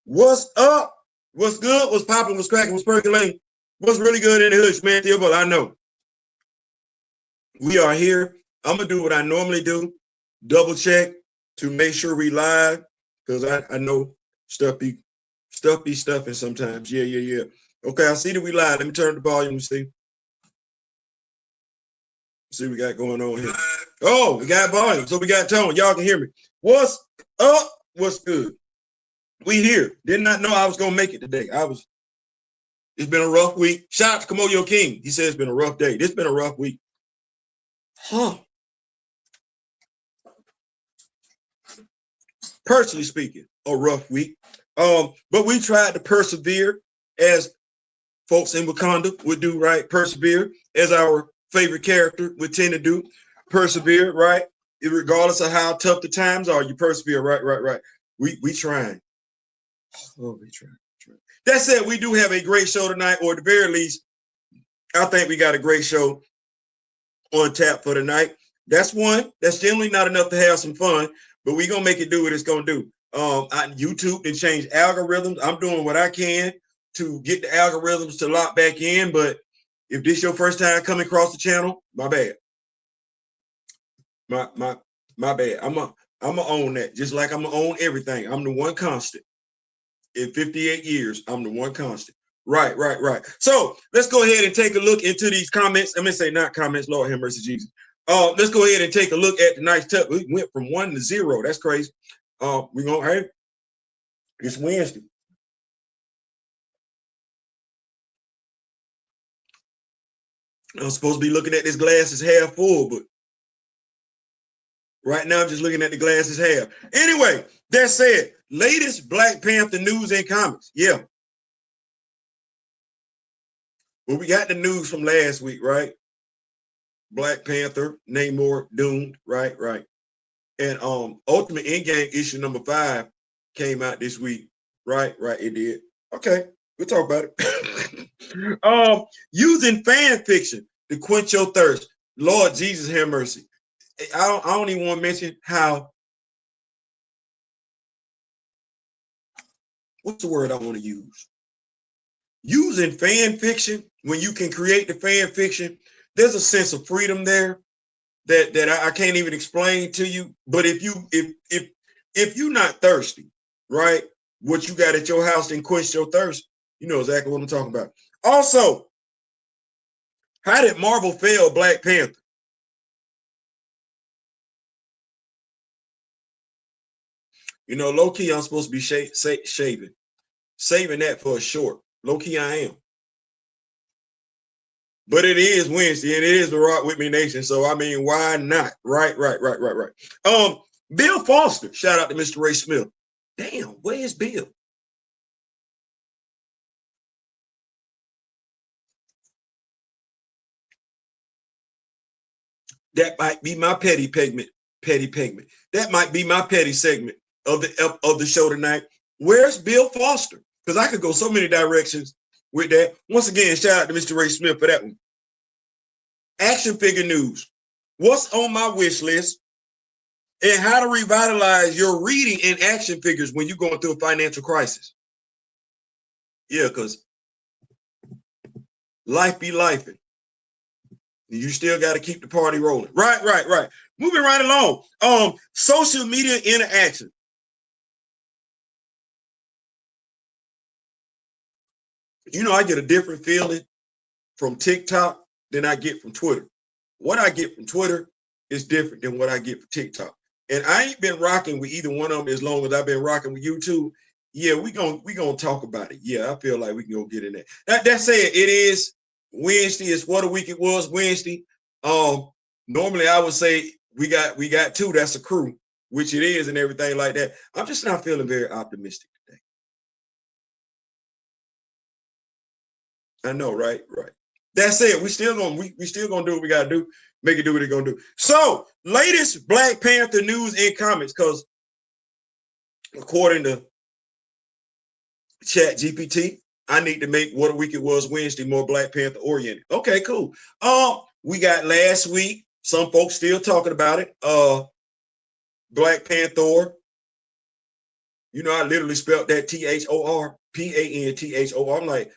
What's up? What's good? What's popping? What's cracking? What's percolating? What's really good in the hood, man? Theo, I know. We are here. I'm going to do what I normally do. Double check to make sure we live. Because I know stuff be stuffing sometimes. Yeah. Okay, I see that we live. Let me turn the volume and see. See what we got going on here. Oh, we got volume. So we got tone. Y'all can hear me. What's up? What's good? We here. Did not know I was going to make it today. It's been a rough week. Shout out to Kimoyo King. He said it's been a rough day. It's been a rough week. Personally speaking, a rough week. But we tried to persevere as folks in Wakanda would do, right? Persevere as our favorite character would tend to do. Persevere, right? Regardless of how tough the times are, you persevere, right. We trying. Oh, we trying. That said, we do have a great show tonight, or at the very least, I think we got a great show on tap for tonight. That's one. That's generally not enough to have some fun, but we're going to make it do what it's going to do. YouTube and change algorithms. I'm doing what I can to get the algorithms to lock back in, but if this your first time coming across the channel, my bad. My bad. I'm gonna own that, just like I'm gonna own everything. I'm the one constant. In 58 years, I'm the one constant. Right. So let's go ahead and take a look into these comments. I'm gonna say not comments, Lord have mercy, Jesus. Let's go ahead and take a look at tonight's tip. We went from 1 to 0. That's crazy. We're gonna it's Wednesday. I'm supposed to be looking at this glass is half full, but right now I'm just looking at the glass is half. Anyway, that said, latest Black Panther news and comments. Yeah. Well, we got the news from last week, right? Black Panther, Namor, doomed, right. And Ultimate Endgame issue number 5 came out this week, right, it did. Okay, we'll talk about it. Using fan fiction to quench your thirst. Lord Jesus have mercy. I don't even want to mention how, what's the word I want to use? Using fan fiction, when you can create the fan fiction, there's a sense of freedom there that I can't even explain to you. But if you're not thirsty, right, what you got at your house and quench your thirst, you know exactly what I'm talking about. Also, how did Marvel fail Black Panther? You know, low key, I'm supposed to be saving that for a short. Low key, I am. But it is Wednesday and it is the Rock Wit Me Nation. So, I mean, why not? Right. Bill Foster, shout out to Mr. Ray Smith. Damn, where's Bill? That might be my petty pigment. That might be my petty segment of the show tonight. Where's Bill Foster? Because I could go so many directions with that. Once again, shout out to Mr. Ray Smith for that one. Action figure news. What's on my wish list? And how to revitalize your reading in action figures when you're going through a financial crisis. Yeah, because life be lifing. You still got to keep the party rolling. Right. Moving right along. Social media interaction. You know, I get a different feeling from TikTok than I get from Twitter. What I get from Twitter is different than what I get from TikTok. And I ain't been rocking with either one of them as long as I've been rocking with YouTube. Yeah, we gonna talk about it. Yeah, I feel like we can go get in there. That said, it is Wednesday. It's what a week it was Wednesday. Normally I would say we got 2. That's a crew, which it is, and everything like that. I'm just not feeling very optimistic today. I know, right. That said, we still gonna do what we gotta do. Make it do what it's gonna do. So, latest Black Panther news and comments, because according to Chat GPT, I need to make what a week it was Wednesday more Black Panther oriented. Okay, cool. We got last week. Some folks still talking about it. Black Panther You know, I literally spelled that Thor, Panthor. I'm like,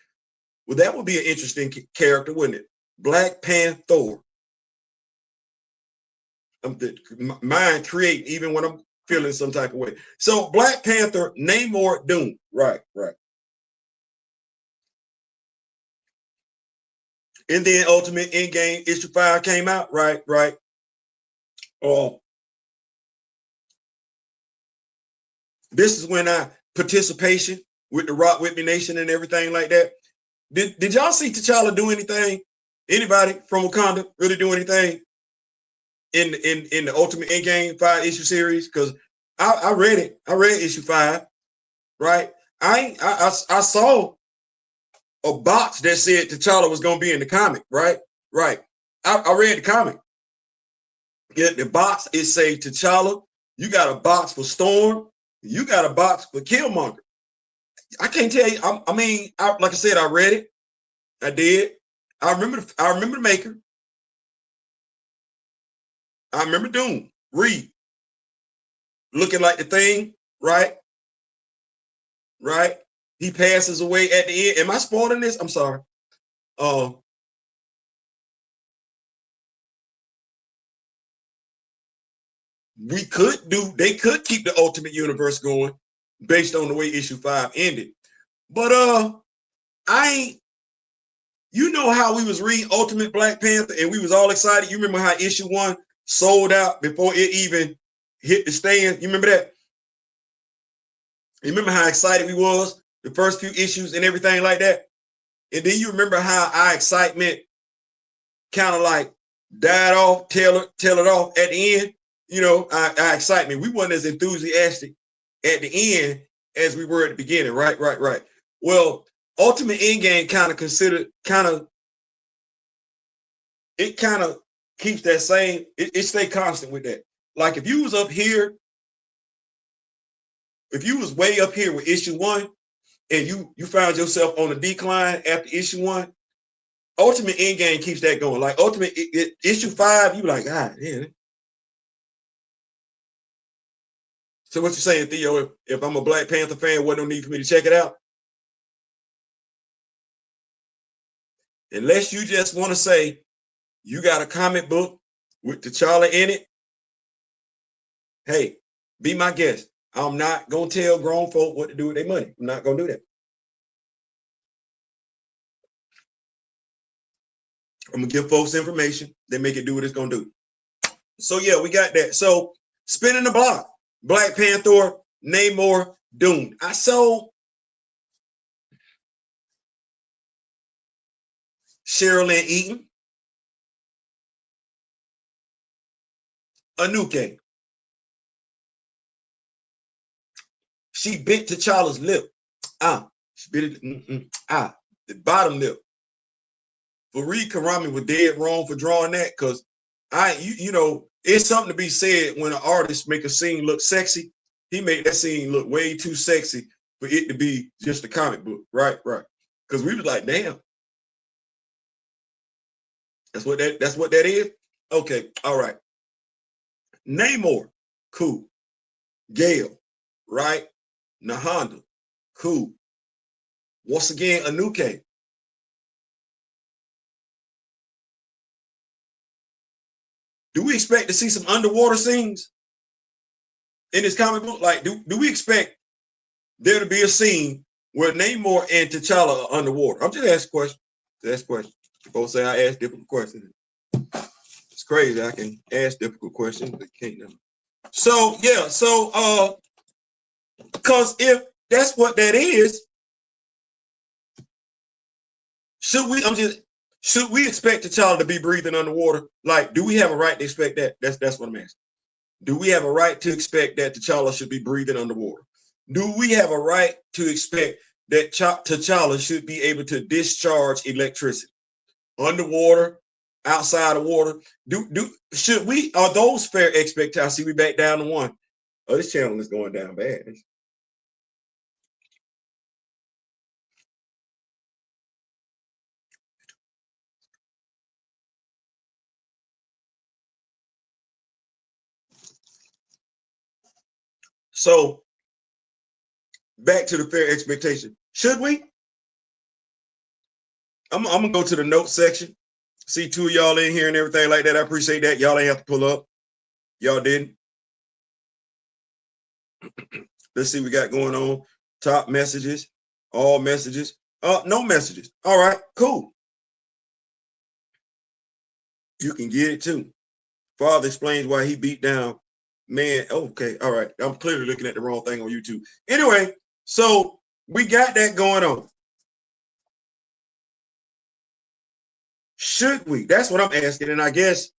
well, that would be an interesting character, wouldn't it? Black Panther. Mind create even when I'm feeling some type of way. So Black Panther, Namor, Doom. Right. And then Ultimate Endgame issue 5 came out. Right. This is when I participation with the Rock Wit Me Nation and everything like that. Did y'all see T'Challa do anything? Anybody from Wakanda really do anything in the Ultimate Endgame 5 issue series? Because I read it. I read issue 5. Right. I saw a box that said T'Challa was going to be in the comic. Right. I read the comic. Yeah, the box it say T'Challa. You got a box for Storm. You got a box for Killmonger. I can't tell you. Like I said, I read it. I did. I remember the maker. I remember Doom. Reed looking like the Thing. Right. He passes away at the end. Am I spoiling this? I'm sorry. They could keep the Ultimate Universe going based on the way issue 5 ended. But you know how we was reading Ultimate Black Panther and we was all excited. You remember how issue 1 sold out before it even hit the stand? You remember that? You remember how excited we was the first few issues and everything like that? And then you remember how our excitement kind of like died off, tail it off at the end? You know, our excitement. We wasn't as enthusiastic at the end as we were at the beginning. Right. Well, Ultimate Endgame kind of keeps that same, it stay constant with that. Like if you was up here, if you was way up here with issue 1 and you found yourself on a decline after issue 1, Ultimate Endgame keeps that going. Like Ultimate issue 5, you like, yeah. So what you saying, Theo? If I'm a Black Panther fan, what no need for me to check it out? Unless you just want to say you got a comic book with T'Challa in it, hey, be my guest. I'm not gonna tell grown folk what to do with their money. I'm not gonna do that. I'm gonna give folks information. They make it do what it's gonna do. So yeah, we got that. So spinning the block, Black Panther, Namor, Doom. I saw Sherilyn Eaton, Anuke. She bit T'Challa's lip. She bit it. The bottom lip. Fareed Karami was dead wrong for drawing that because you know, it's something to be said when an artist make a scene look sexy. He made that scene look way too sexy for it to be just a comic book. Right. Because we was like, damn. That's what that is. Okay, all right. Namor, cool. Gale, right? Nahanda, cool. Once again, Anuke. Do we expect to see some underwater scenes in this comic book? Like, do we expect there to be a scene where Namor and T'Challa are underwater? I'm just asking questions. Ask questions. People say I ask difficult questions. It's crazy. I can ask difficult questions, but can't know. So yeah, because if that's what that is, should we expect T'Challa to be breathing underwater? Like, do we have a right to expect that? That's what I'm asking. Do we have a right to expect that T'Challa should be breathing underwater? Do we have a right to expect that T'Challa should be able to discharge electricity underwater, outside of water? Should we? Are those fair expectations? I see we back down to 1. Oh, this channel is going down bad. So back to the fair expectation. Should we? I'm gonna go to the notes section. See two of y'all in here and everything like that. I appreciate that. Y'all ain't have to pull up. Y'all didn't. Let's see what we got going on. Top messages, all messages. No messages. All right, cool. You can get it too. Father explains why he beat down man. Okay, all right. I'm clearly looking at the wrong thing on YouTube. Anyway, so we got that going on. Should we? That's what I'm asking, and I guess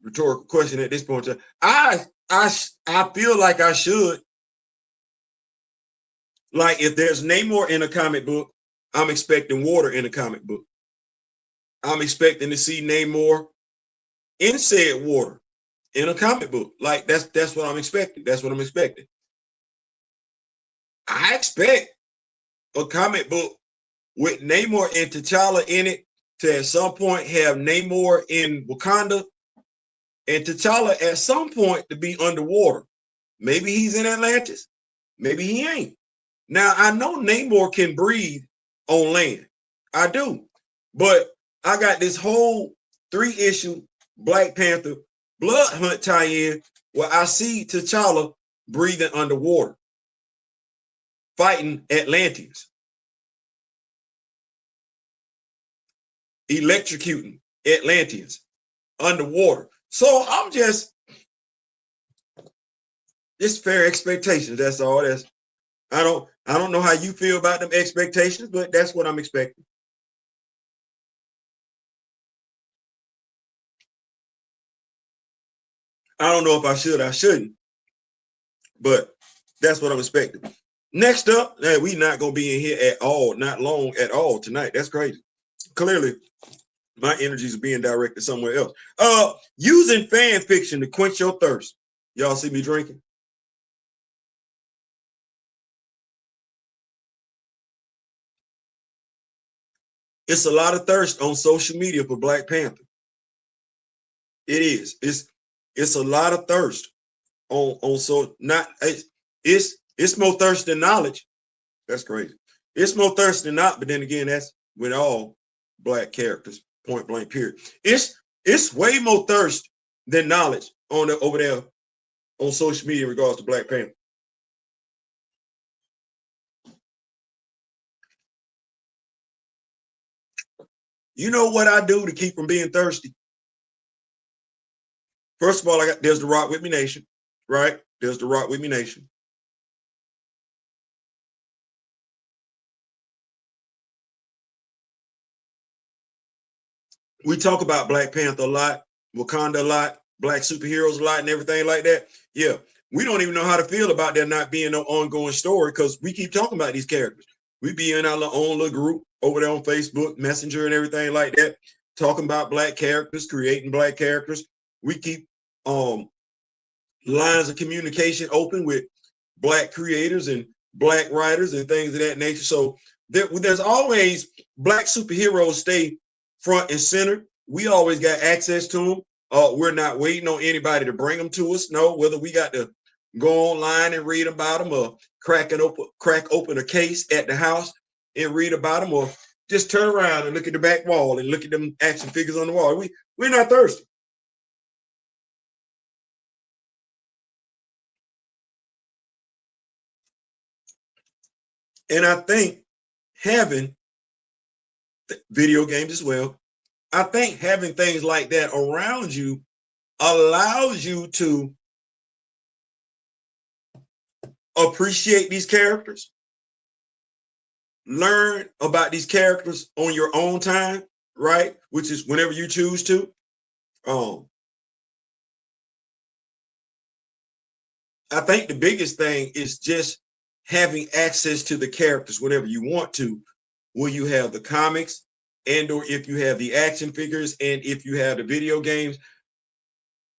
rhetorical question at this point. I feel like I should. Like if there's Namor in a comic book, I'm expecting water in a comic book. I'm expecting to see Namor in said water in a comic book. Like that's what I'm expecting. That's what I'm expecting. I expect a comic book with Namor and T'Challa in it to at some point have Namor in Wakanda and T'Challa at some point to be underwater. Maybe he's in Atlantis. Maybe he ain't. Now, I know Namor can breathe on land. I do. But I got this whole 3-issue Black Panther blood hunt tie-in where I see T'Challa breathing underwater, fighting Atlanteans, electrocuting Atlanteans underwater. So I'm just fair expectations. That's all. I don't know how you feel about them expectations, but that's what I'm expecting. I don't know if I should, I shouldn't, but that's what I'm expecting. Next up, we not gonna be in here at all, not long at all tonight. That's crazy. Clearly, my energies are being directed somewhere else. Using fan fiction to quench your thirst. Y'all see me drinking? It's a lot of thirst on social media for Black Panther. It is. It's a lot of thirst on so not it's more thirst than knowledge. That's crazy. It's more thirst than not, but then again, that's with all Black characters, point blank, period. It's way more thirst than knowledge over there on social media in regards to Black Panther. You know what I do to keep from being thirsty? First of all, there's the Rock Wit Me Nation, right? There's the Rock Wit Me Nation. We talk about Black Panther a lot, Wakanda a lot, Black superheroes a lot, and everything like that. Yeah, we don't even know how to feel about there not being no ongoing story because we keep talking about these characters. We be in our own little group over there on Facebook, Messenger, and everything like that, talking about Black characters, creating Black characters. We keep lines of communication open with Black creators and Black writers and things of that nature. So there's always Black superheroes stay front and center. We always got access to them. We're not waiting on anybody to bring them to us. No, whether we got to go online and read about them or crack open a case at the house and read about them, or just turn around and look at the back wall and look at them action figures on the wall. We're not thirsty. And I think having video games as well, I think having things like that around you allows you to appreciate these characters, learn about these characters on your own time, right? Which is whenever you choose to. I think the biggest thing is just having access to the characters whenever you want to, when you have the comics and or if you have the action figures and if you have the video games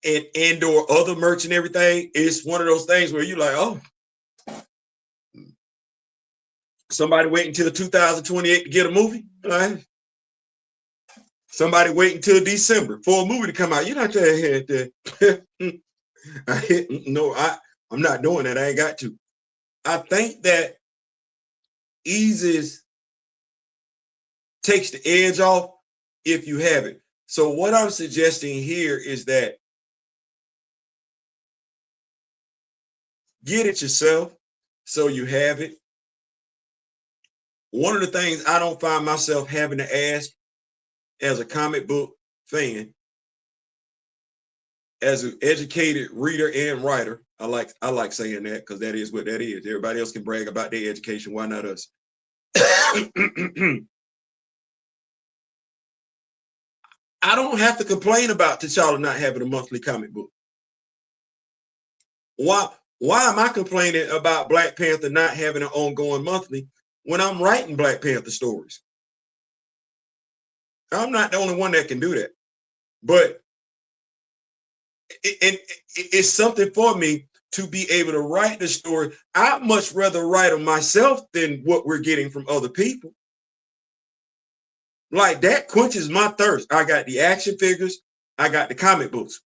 and or other merch and everything. It's one of those things where you're like, oh, somebody waiting until 2028 to get a movie, right? Somebody waiting until December for a movie to come out. You're not there. No, I'm not doing that. I ain't got to. I think that takes the edge off if you have it. So what I'm suggesting here is that get it yourself so you have it. One of the things I don't find myself having to ask as a comic book fan, as an educated reader and writer, I like saying that because that is what that is. Everybody else can brag about their education. Why not us? I don't have to complain about T'Challa not having a monthly comic book. Why am I complaining about Black Panther not having an ongoing monthly when I'm writing Black Panther stories? I'm not the only one that can do that. But it's something for me to be able to write the story. I'd much rather write them myself than what we're getting from other people. Like that quenches my thirst. I got the action figures. I got the comic books.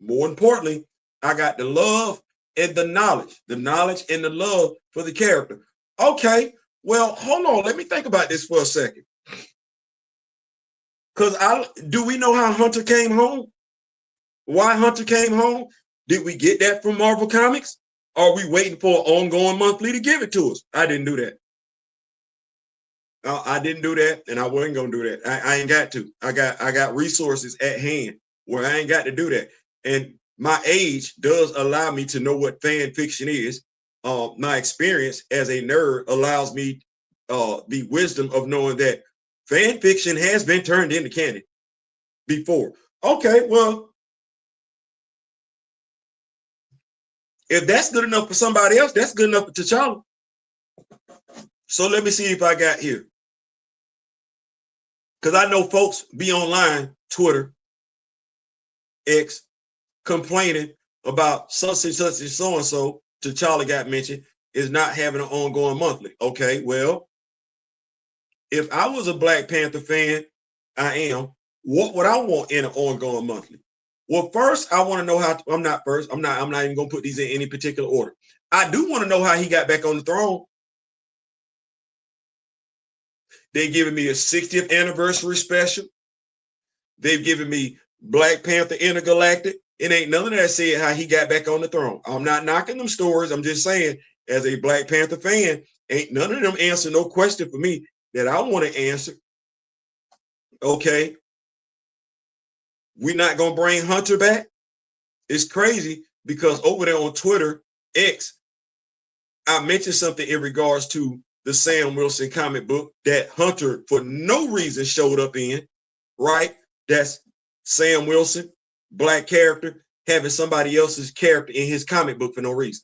More importantly, I got the love and the knowledge and the love for the character. Okay, well, hold on. Let me think about this for a second. Because do we know how Hunter came home? Why Hunter came home? Did we get that from Marvel Comics? Or are we waiting for an ongoing monthly to give it to us? I didn't do that. I didn't do that, and I wasn't gonna do that. I ain't got to. I got resources at hand where I ain't got to do that. And my age does allow me to know what fan fiction is. My experience as a nerd allows me the wisdom of knowing that fan fiction has been turned into canon before. Okay, well, if that's good enough for somebody else, that's good enough for T'Challa. So let me see if I got here. Because I know folks be online, Twitter, X, complaining about such and so-and-so, T'Challa got mentioned, is not having an ongoing monthly. Okay, well, if I was a Black Panther fan, I am, what would I want in an ongoing monthly? Well, first, I want to know how, I'm not even going to put these in any particular order. I do want to know how he got back on the throne. They've given me a 60th anniversary special. They've given me Black Panther Intergalactic. It ain't none of that said how he got back on the throne. I'm not knocking them stories. I'm just saying, as a Black Panther fan, ain't none of them answer no question for me that I want to answer. Okay, we're not going to bring Hunter back. It's crazy because over there on Twitter, X, I mentioned something in regards to the Sam Wilson comic book that Hunter, for no reason, showed up in, right? That's Sam Wilson, Black character, having somebody else's character in his comic book for no reason.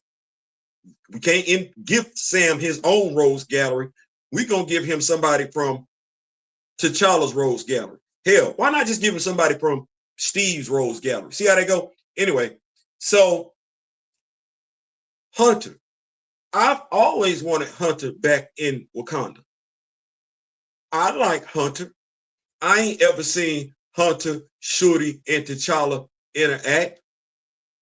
We can't give Sam his own Rose Gallery. We're going to give him somebody from T'Challa's Rose Gallery. Hell, why not just give him somebody from Steve's Rose Gallery? See how they go? Anyway, so Hunter. I've always wanted Hunter back in Wakanda. I like Hunter. I ain't ever seen Hunter, Shuri, and T'Challa interact.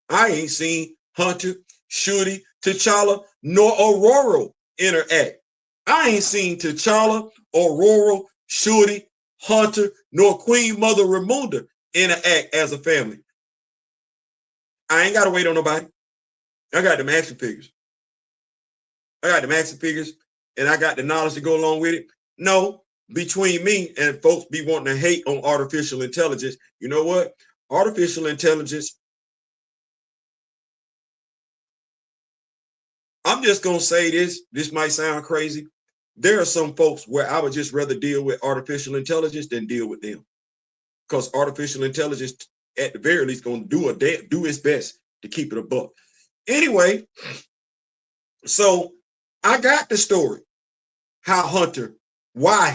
I ain't seen Hunter, Shuri, T'Challa, nor Aurora interact. I ain't seen T'Challa, Aurora, Shuri, Hunter, nor Queen Mother Ramunda interact as a family. I ain't got to wait on nobody. I got them action figures. And I got the knowledge to go along with it. No, between me and folks be wanting to hate on artificial intelligence. You know what? Artificial intelligence, I'm just going to say this might sound crazy. There are some folks where I would just rather deal with artificial intelligence than deal with them. Because artificial intelligence, at the very least, going to do its best to keep it a buck. Anyway, so I got the story. How Hunter, why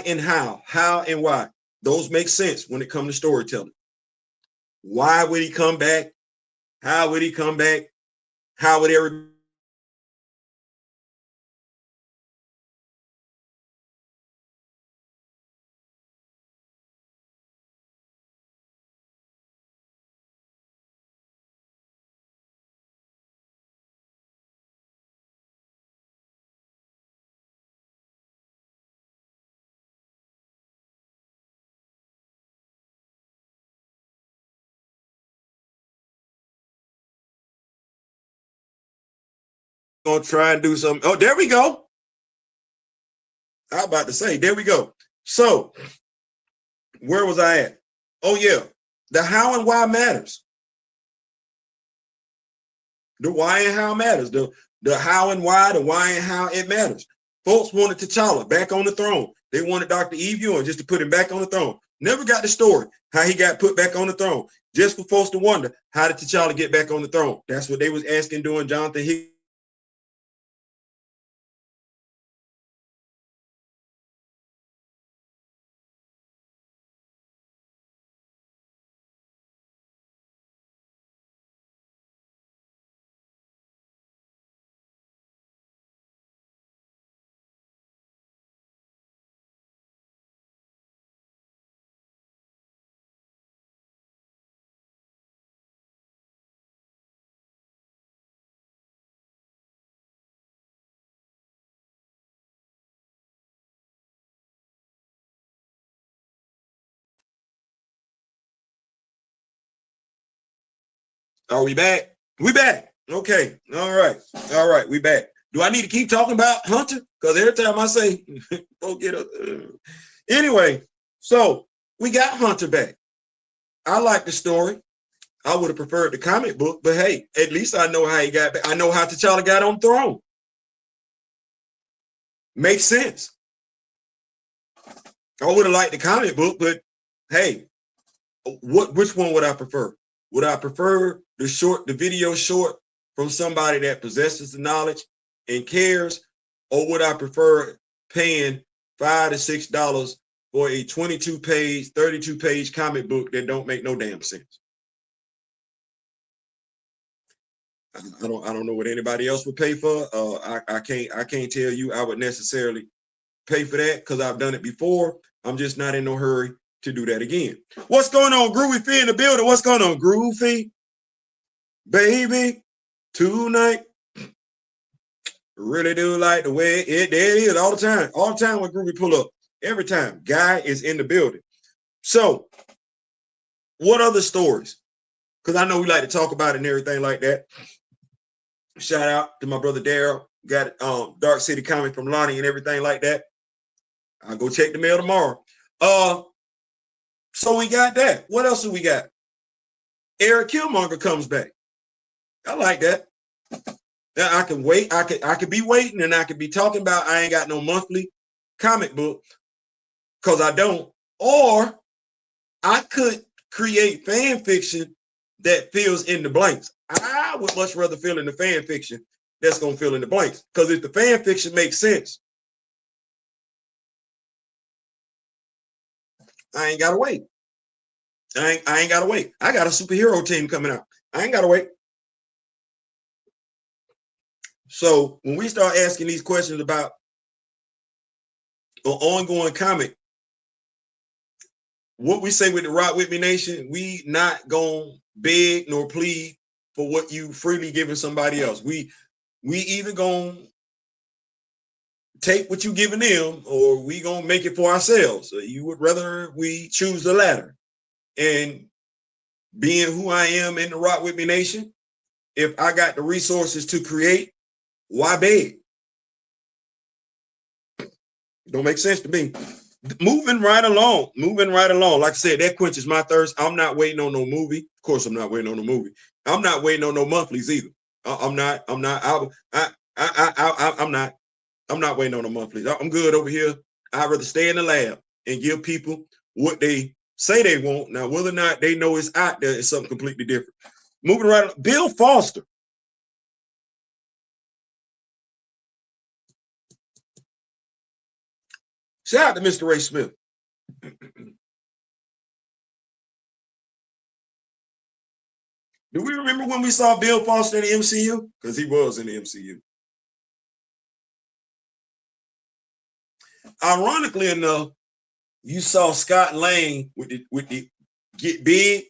and how and why. Those make sense when it comes to storytelling. Why would he come back? How would he come back? How would everybody gonna try and do something. Oh, there we go. I was about to say, there we go. So, where was I at? Oh yeah, the how and why matters. The why and how matters. The how and why, the why and how it matters. Folks wanted T'Challa back on the throne. They wanted Dr. Evil just to put him back on the throne. Never got the story how he got put back on the throne. Just for folks to wonder, how did T'Challa get back on the throne? That's what they was asking during Jonathan Hickman. Are we back? We back. Okay. All right. All right. We back. Do I need to keep talking about Hunter? Because every time I say, go get a. Anyway, so we got Hunter back. I like the story. I would have preferred the comic book, but hey, at least I know how he got back. I know how T'Challa got on the throne. Makes sense. I would have liked the comic book, but hey, which one would I prefer? Would I prefer the video short from somebody that possesses the knowledge and cares, or would I prefer paying $5 to $6 for a 22-page, 32-page comic book that don't make no damn sense? I don't know what anybody else would pay for. I can't tell you I would necessarily pay for that because I've done it before. I'm just not in no hurry to do that again. What's going on, Groovy Fee in the building? What's going on, Groovy? Baby, tonight. Really do like the way it is all the time. All the time when Groovy pull up. Every time. Guy is in the building. So, what other stories? Because I know we like to talk about it and everything like that. Shout out to my brother Daryl. Got Dark City Comic from Lonnie and everything like that. I'll go check the mail tomorrow. So we got that. What else do we got? Eric Killmonger comes back. I like that. Now I can wait. I could be waiting, and I could be talking about I ain't got no monthly comic book because I don't. Or I could create fan fiction that fills in the blanks. I would much rather fill in the fan fiction that's gonna fill in the blanks. Because if the fan fiction makes sense, I ain't gotta wait. I ain't gotta wait. I got a superhero team coming out. I ain't gotta wait. So when we start asking these questions about an ongoing comic, what we say with the Rock Wit Me Nation, we not gonna beg nor plead for what you freely giving somebody else. We either gonna take what you giving them, or we gonna make it for ourselves. So you would rather we choose the latter. And being who I am in the Rock Wit Me Nation, if I got the resources to create, why beg? Don't make sense to me. Moving right along. Like I said, that quenches my thirst. I'm not waiting on no movie. Of course, I'm not waiting on no movie. I'm not waiting on no monthlies either. I'm not waiting on no monthlies. I'm good over here. I'd rather stay in the lab and give people what they say they want. Now, whether or not they know it's out there is something completely different. Moving right along. Bill Foster. Shout out to Mr. Ray Smith. Do we remember when we saw Bill Foster in the MCU? Because he was in the MCU. Ironically enough, you saw Scott Lang with the get big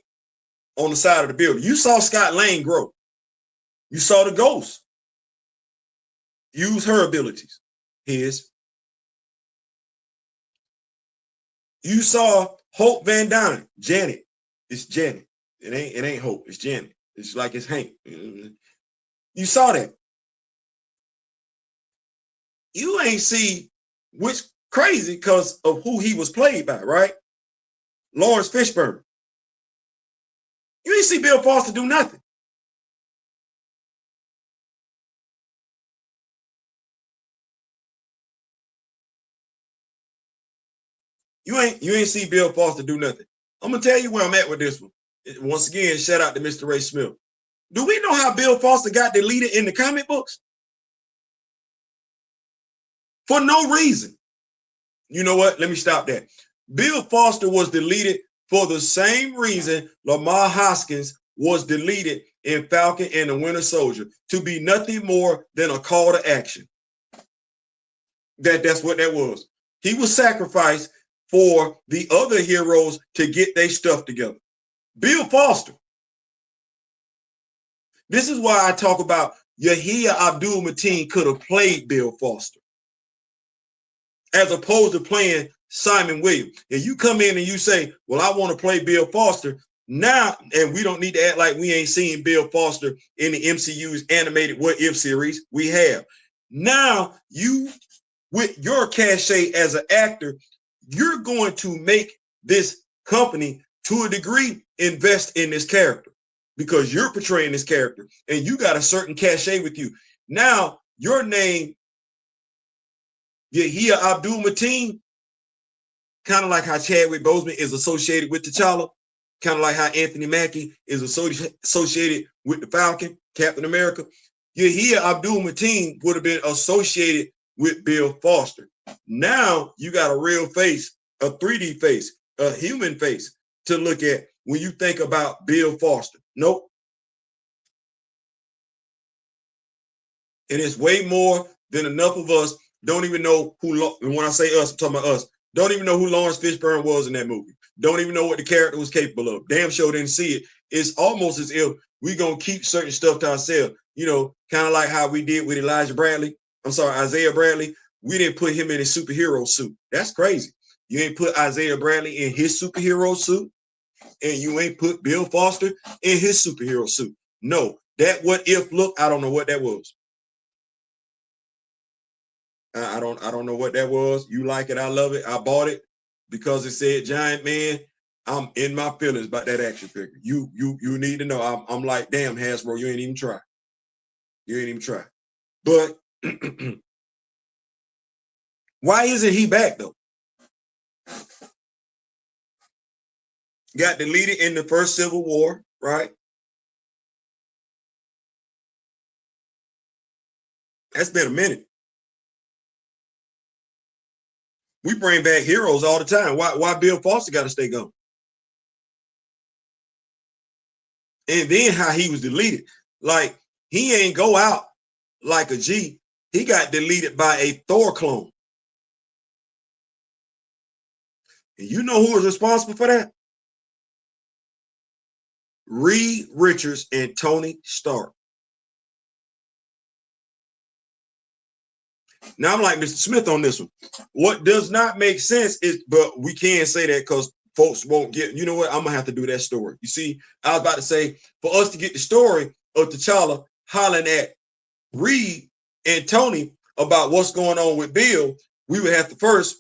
on the side of the building. You saw Scott Lang grow. You saw the ghost use her abilities. His. You saw Hope Van Dyne, Janet. It's Janet. It ain't Hope. It's Janet. It's like it's Hank. You saw that. you ain't see, which crazy because of who he was played by, right? Lawrence Fishburne. You ain't see Bill Foster do nothing. You ain't see Bill Foster do nothing. I'm gonna tell you where I'm at with this one. Once again, shout out to Mr. Ray Smith. Do we know how Bill Foster got deleted in the comic books? For no reason. You know what? Let me stop that. Bill Foster was deleted for the same reason Lamar Hoskins was deleted in Falcon and the Winter Soldier, to be nothing more than a call to action. That's what that was. He was sacrificed for the other heroes to get their stuff together. Bill Foster. This is why I talk about Yahia Abdul-Mateen could have played Bill Foster, as opposed to playing Simon Williams. If you come in and you say, well, I want to play Bill Foster now, and we don't need to act like we ain't seen Bill Foster in the MCU's animated What If series. We have. Now, you, with your cachet as an actor, you're going to make this company, to a degree, invest in this character, because you're portraying this character and you got a certain cachet with you. Now, your name, Yahia Abdul-Mateen, kind of like how Chadwick Boseman is associated with T'Challa, kind of like how Anthony Mackie is associated with the Falcon, Captain America. Yahia Abdul-Mateen would have been associated with Bill Foster. Now you got a real face, a 3D face, a human face to look at when you think about Bill Foster. Nope. And it's way more than enough of us don't even know who, and when I say us, I'm talking about us, don't even know who Lawrence Fishburne was in that movie. Don't even know what the character was capable of. Damn sure didn't see it. It's almost as if we're going to keep certain stuff to ourselves. You know, kind of like how we did with Isaiah Bradley. We didn't put him in his superhero suit. That's crazy. You ain't put Isaiah Bradley in his superhero suit, and you ain't put Bill Foster in his superhero suit. No, that what if look, I don't know what that was. I don't know what that was. You like it, I love it. I bought it because it said Giant Man. I'm in my feelings about that action figure. You need to know. I'm like, damn, Hasbro, you ain't even try. You ain't even try. But why isn't he back though? Got deleted in the first Civil War, right? That's been a minute. We bring back heroes all the time. Why Bill Foster got to stay gone? And then how he was deleted. Like, he ain't go out like a G. He got deleted by a Thor clone. And you know who was responsible for that? Reed Richards and Tony Stark. Now I'm like Mr. Smith on this one. What does not make sense is, but we can say that because folks won't get, you know what? I'm gonna have to do that story. You see, I was about to say, for us to get the story of T'Challa hollering at Reed and Tony about what's going on with Bill, we would have to first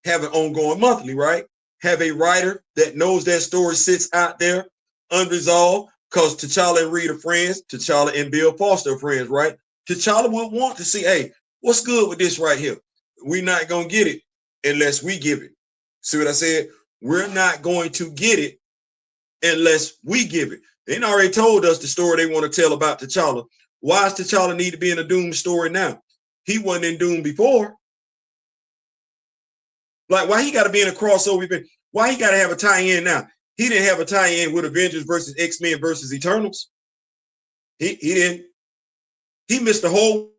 have an ongoing monthly, right? Have a writer that knows that story sits out there unresolved, because T'Challa and Reed are friends. T'Challa and Bill Foster are friends, right? T'Challa would want to see, hey, what's good with this right here? We're not going to get it unless we give it. See what I said? We're not going to get it unless we give it. They already told us the story they want to tell about T'Challa. Why does T'Challa need to be in a Doom story now? He wasn't in Doom before. Like, why he got to be in a crossover event? Why he got to have a tie-in now? He didn't have a tie-in with Avengers versus X-Men versus Eternals. He didn't. He missed the whole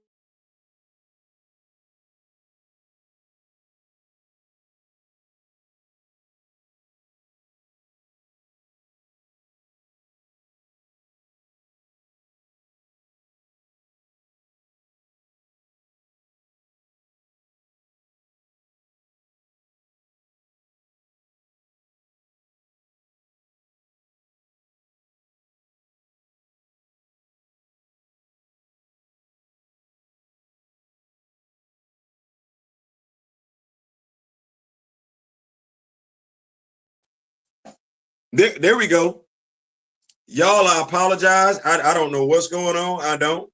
There we go. Y'all, I apologize. I don't know what's going on. I don't.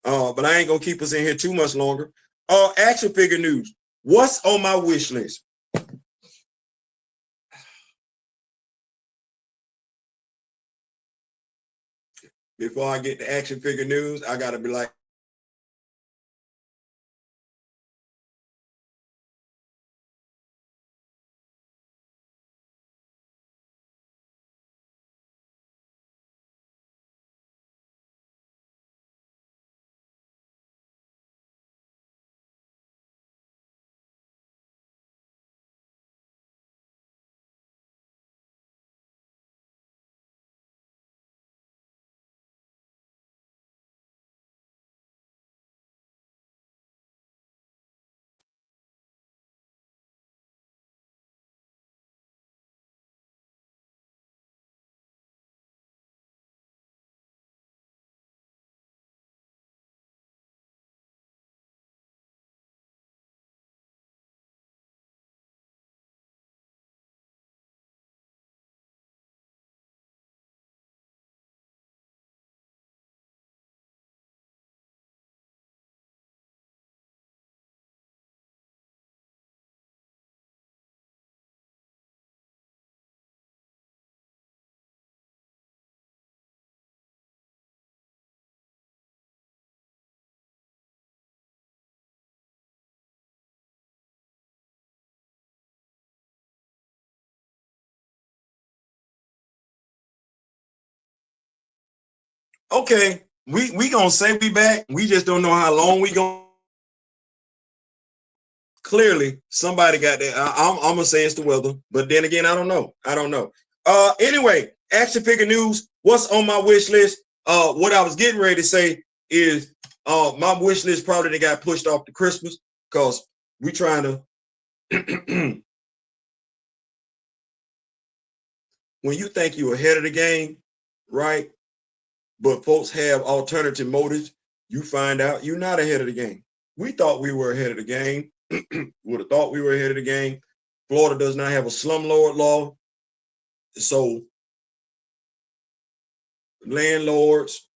But I ain't gonna keep us in here too much longer. Action figure news. What's on my wish list? Before I get to action figure news, I gotta be like, okay, we gonna say we back. We just don't know how long we gonna. Clearly, somebody got that. I'm gonna say it's the weather, but then again, I don't know. Anyway, action figure news. What's on my wish list? What I was getting ready to say is, my wish list probably got pushed off to Christmas because we trying to. When you think you're ahead of the game, right? But folks have alternative motives, you find out you're not ahead of the game. We thought we were ahead of the game. Would have thought we were ahead of the game. Florida does not have a slumlord law. So landlords,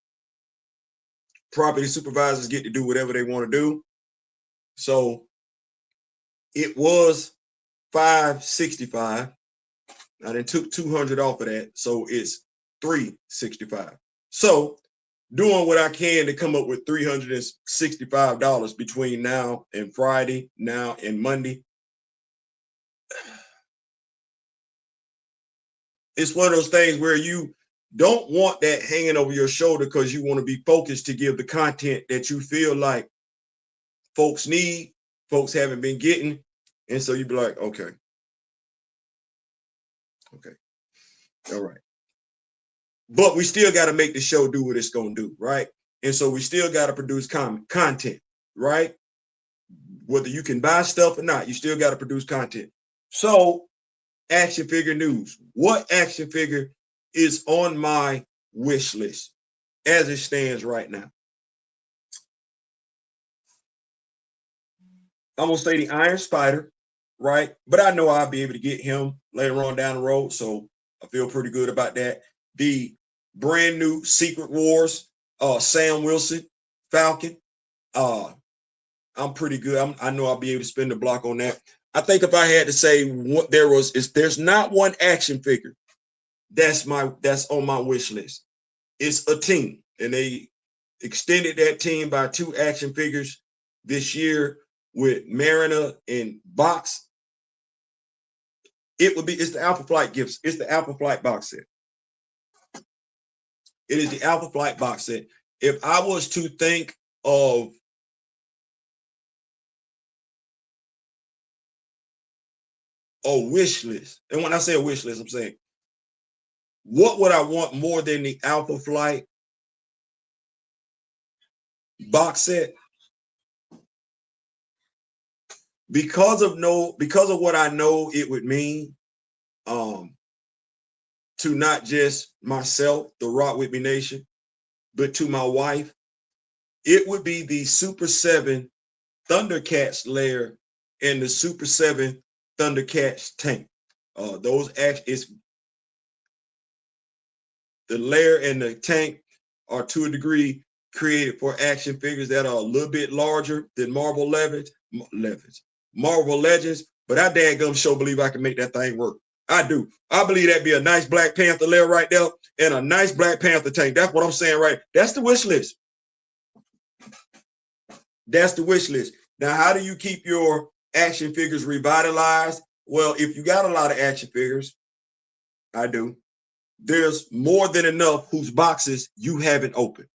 property supervisors get to do whatever they want to do. So it was $565. I then took 200 off of that. So it's $365. So doing what I can to come up with $365 between now and Friday, now and Monday. It's one of those things where you don't want that hanging over your shoulder because you want to be focused to give the content that you feel like folks need, folks haven't been getting. And so you'd be like, okay, all right. But we still got to make the show do what it's going to do, right? And so we still got to produce content, right? Whether you can buy stuff or not, you still got to produce content. So action figure news. What action figure is on my wish list as it stands right now? I'm gonna say the Iron Spider, right? But I know I'll be able to get him later on down the road, so I feel pretty good about that. The brand new Secret Wars, Sam Wilson, Falcon. I'm pretty good. I know I'll be able to spend the block on that. I think if I had to say what there's not one action figure that's on my wish list. It's a team, and they extended that team by 2 action figures this year with Mariner and Box. It's the Alpha Flight gifts. It's the Alpha Flight box set. It is the Alpha Flight box set. If I was to think of a wish list, and when I say a wish list, I'm saying, what would I want more than the Alpha Flight box set? Because of what I know it would mean, to not just myself, the Rock Wit Me Nation, but to my wife, it would be the Super 7 Thundercats layer and the Super 7 Thundercats tank. Those the layer and the tank are to a degree created for action figures that are a little bit larger than Marvel Legends. But I dadgum sure believe I can make that thing work. I do. I believe that'd be a nice Black Panther layer right there and a nice Black Panther tank. That's what I'm saying, right? That's the wish list. That's the wish list. Now, how do you keep your action figures revitalized? Well, if you got a lot of action figures, I do, there's more than enough whose boxes you haven't opened,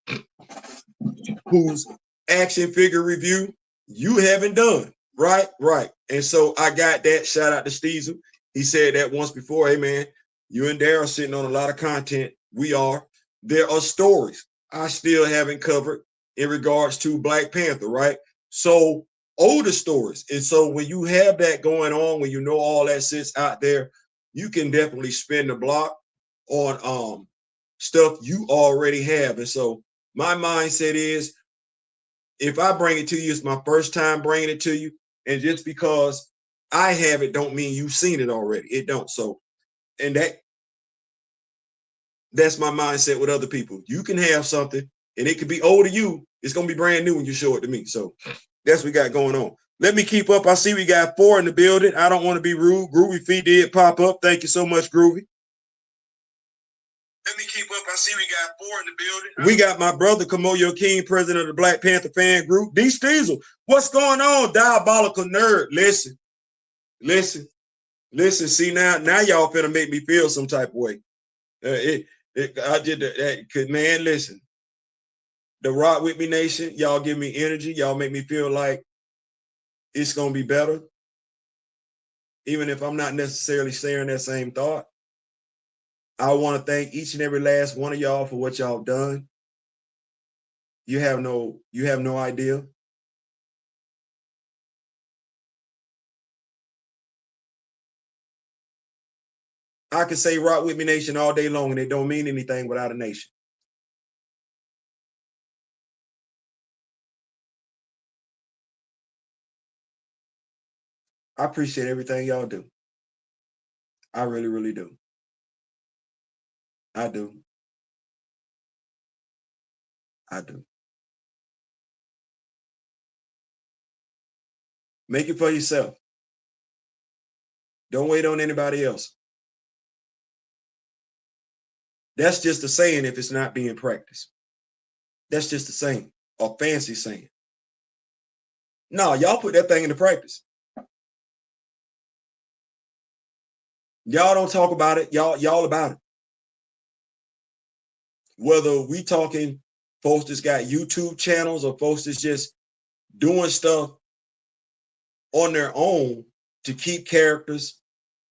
whose action figure review you haven't done. Right. And so I got that. Shout out to Steezle. He said that once before. Hey, man, you and Dara are sitting on a lot of content. We are. There are stories I still haven't covered in regards to Black Panther, right? So older stories. And so when you have that going on, when you know all that sits out there, you can definitely spin the block on stuff you already have. And so my mindset is, if I bring it to you, it's my first time bringing it to you. And just because I have it don't mean you've seen it already. It don't. So, and that's my mindset with other people. You can have something and it could be old to you. It's going to be brand new when you show it to me. So that's what we got going on. Let me keep up. I see we got 4 in the building. I don't want to be rude. Groovy Feet did pop up. Thank you so much, Groovy. Let me keep up. I see we got 4 in the building. We got my brother, Kimoyo King, president of the Black Panther fan group. D. Steezle, what's going on? Diabolical nerd. Listen. See, now y'all finna make me feel some type of way. I did that. Man, listen. The Rock Wit Me Nation, y'all give me energy. Y'all make me feel like it's going to be better. Even if I'm not necessarily sharing that same thought. I want to thank each and every last one of y'all for what y'all done. You have no idea. I can say Rock With Me Nation all day long and it don't mean anything without a nation. I appreciate everything y'all do. I really, really do. I do. Make it for yourself. Don't wait on anybody else. That's just a saying if it's not being practiced. That's just a saying, a fancy saying. No, y'all put that thing into practice. Y'all don't talk about it. Y'all about it. Whether we talking folks that's got YouTube channels or folks that's just doing stuff on their own to keep characters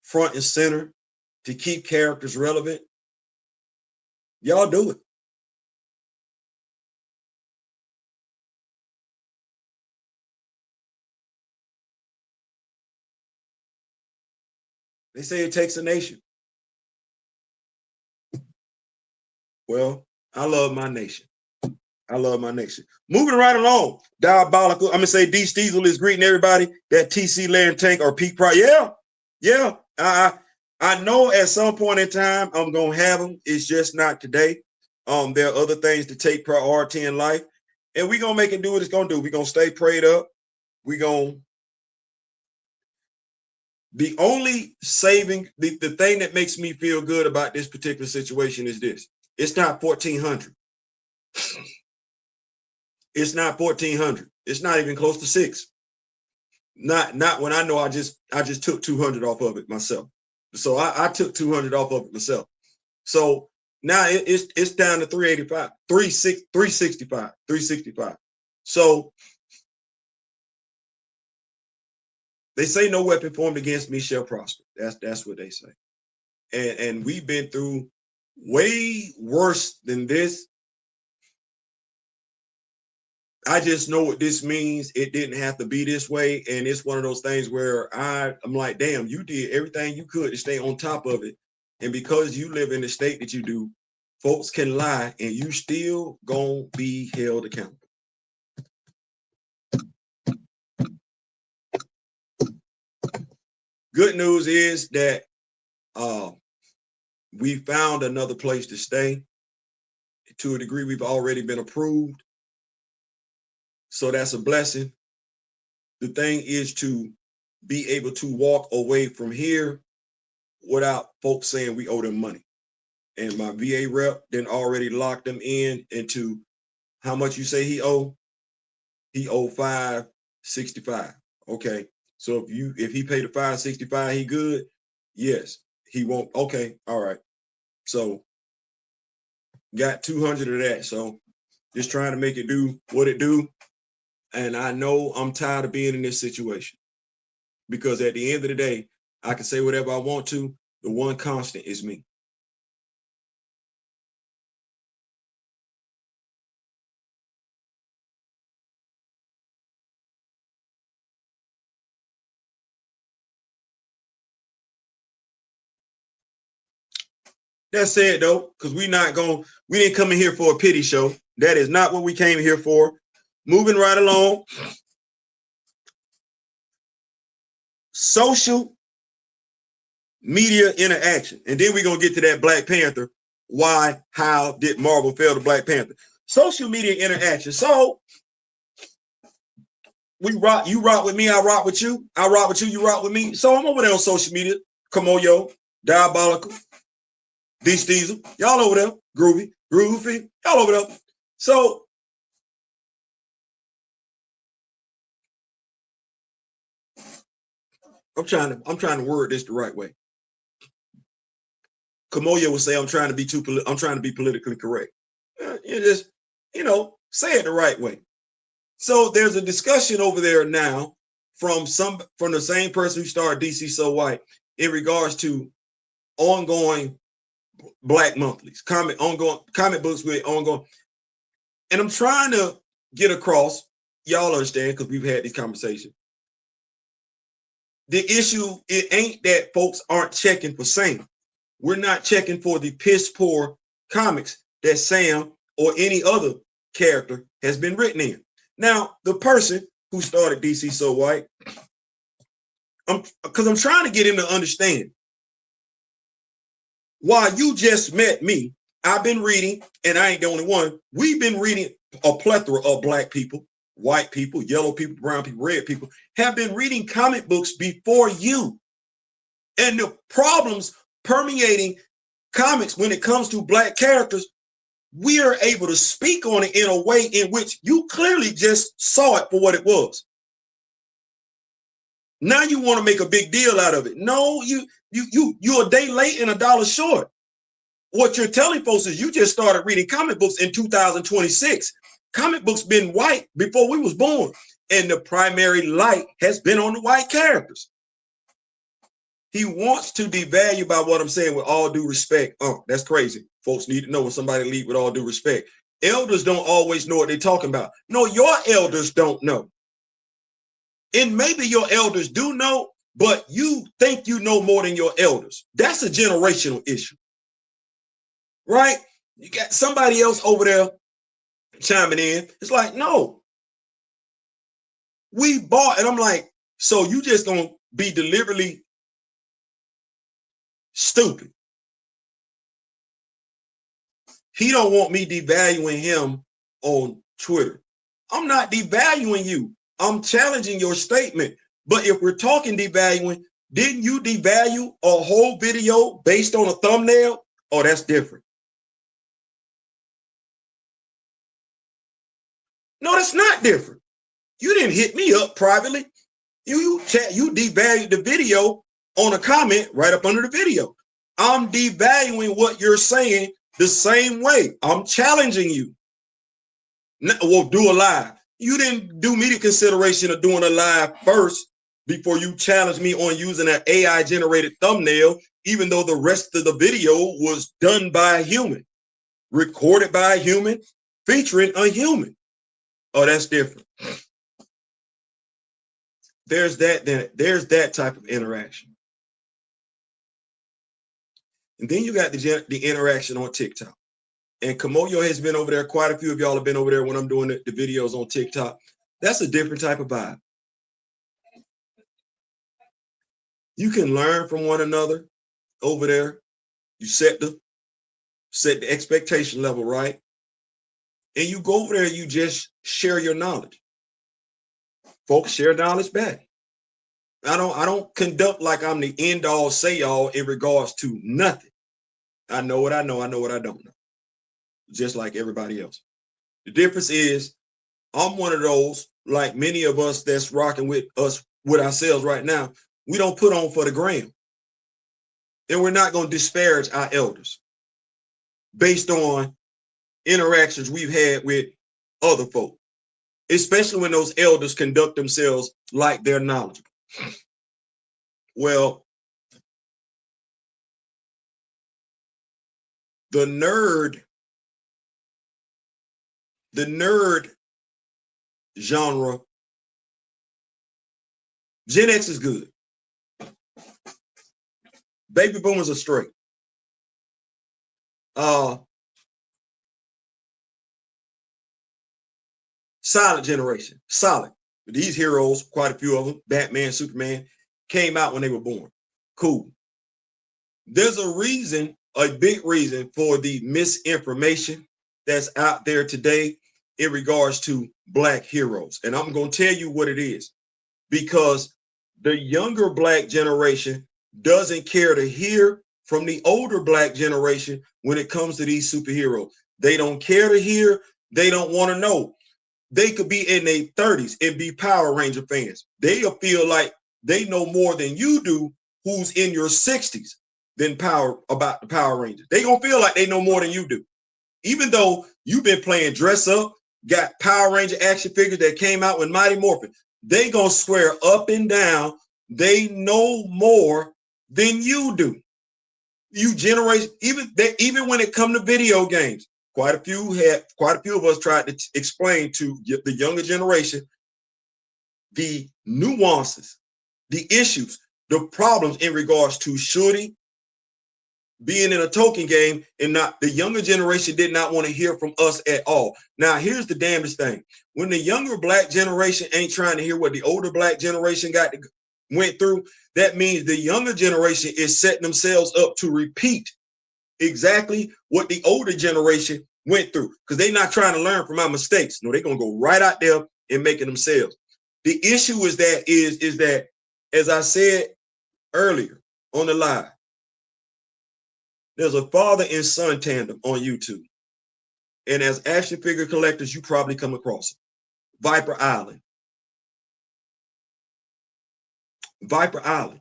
front and center, to keep characters relevant, y'all do it. They say it takes a nation. Well, I love my nation. I love my nation. Moving right along, Diabolical. I'm gonna say D. Steezle is greeting everybody. That TC Land Tank or Peak Price. Yeah. I know at some point in time I'm gonna have them. It's just not today. There are other things to take priority in life, and we're gonna make it do what it's gonna do. We're gonna stay prayed up. We're gonna the only saving the thing that makes me feel good about this particular situation is this. It's not 1,400. It's not 1,400. It's not even close to 6. Not when I know I just took 200 off of it myself. So I took 200 off of it myself. So now it's down to 385, 365. So they say no weapon formed against me shall prosper. That's what they say. And we've been through way worse than this. I just know what this means. It didn't have to be this way. And it's one of those things where I'm like, damn, you did everything you could to stay on top of it. And because you live in the state that you do, folks can lie and you still gonna be held accountable. Good news is that we found another place to stay. to a degree, we've already been approved. So that's a blessing. The thing is to be able to walk away from here without folks saying we owe them money. And my VA rep then already locked them in into how much you say he owe. He owed $565. Okay. So if he paid the $565, he good. Yes, he won't. Okay. All right. So got 200 of that. So just trying to make it do what it do. And I know I'm tired of being in this situation, because at the end of the day, I can say whatever I want to. The one constant is me. That said, though, because we didn't come in here for a pity show. That is not what we came here for. Moving right along. Social media interaction. And then we're going to get to that Black Panther. Why, how did Marvel fail to Black Panther? Social media interaction. So we rock, you rock with me, I rock with you. I rock with you, you rock with me. So I'm over there on social media. Kimoyo, Diabolical, Steezle, y'all over there. Groovy, y'all over there. So I'm trying to word this the right way. Kimoyo would say I'm trying to be politically correct. You just, say it the right way. So there's a discussion over there now from the same person who started DC So White in regards to ongoing Black monthlies, comic books with ongoing. And I'm trying to get across, y'all understand, because we've had these conversations. The issue, it ain't that folks aren't checking for Sam. We're not checking for the piss poor comics that Sam or any other character has been written in. Now, the person who started DC So White, because I'm trying to get him to understand. While you just met me, I've been reading, and I ain't the only one. We've been reading a plethora of Black people, white people, yellow people, brown people, red people, have been reading comic books before you. And the problems permeating comics when it comes to Black characters, we are able to speak on it in a way in which you clearly just saw it for what it was. Now you want to make a big deal out of it. No, you're a day late and $1 short. What you're telling folks is you just started reading comic books in 2026. Comic books been white before we was born, and the primary light has been on the white characters. He wants to devalue by what I'm saying with all due respect. Oh, that's crazy. Folks need to know when somebody leave with all due respect. Elders don't always know what they're talking about. No, your elders don't know. And maybe your elders do know, but you think you know more than your elders. That's a generational issue. Right? You got somebody else over there chiming in. It's like, no. We bought, and I'm like, so you just gonna be deliberately stupid. He don't want me devaluing him on Twitter. I'm not devaluing you. I'm challenging your statement. But if we're talking devaluing, didn't you devalue a whole video based on a thumbnail? Oh, that's different. No, that's not different. You didn't hit me up privately. You devalued the video on a comment right up under the video. I'm devaluing what you're saying the same way. I'm challenging you. Well, do a live. You didn't do me the consideration of doing a live first before you challenged me on using an AI generated thumbnail, even though the rest of the video was done by a human, recorded by a human, featuring a human. Oh, that's different. There's that type of interaction. And then you got the interaction on TikTok. And Kimoyo has been over there. Quite a few of y'all have been over there when I'm doing the videos on TikTok. That's a different type of vibe. You can learn from one another over there. You set the expectation level right. and you go over there and you just share your knowledge. Folks share knowledge back. I don't conduct like I'm the end all say all in regards to nothing. I know what I know. I know what I don't know. Just like everybody else. The difference is I'm one of those, like many of us that's rocking with us, with ourselves right now. We don't put on for the gram. And we're not going to disparage our elders based on interactions we've had with other folk, especially when those elders conduct themselves like they're knowledgeable. Well, the nerd genre, Gen X is good. Baby boomers are straight. Solid generation, solid. These heroes, quite a few of them, Batman, Superman, came out when they were born. Cool. There's a reason, a big reason for the misinformation that's out there today in regards to Black heroes. And I'm going to tell you what it is. Because the younger Black generation doesn't care to hear from the older Black generation when it comes to these superheroes. They don't care to hear. They don't want to know. They could be in their 30s and be Power Ranger fans. They'll feel like they know more than you do who's in your 60s than about the Power Rangers. They gonna feel like they know more than you do. Even though you've been playing dress up, got Power Ranger action figures that came out with Mighty Morphin, they gonna swear up and down they know more than you do. You generate, even when it comes to video games, quite a few of us tried to explain to the younger generation the nuances, the issues, the problems in regards to shooting, being in a token game, and not the younger generation did not want to hear from us at all. Now, here's the damnedest thing. When the younger Black generation ain't trying to hear what the older Black generation went through, that means the younger generation is setting themselves up to repeat exactly what the older generation went through, because they're not trying to learn from our mistakes. No, they're gonna go right out there and make it themselves. The issue is that, as I said earlier on the live, there's a father and son tandem on YouTube. And as action figure collectors, you probably come across it. Viper Island. Viper Island.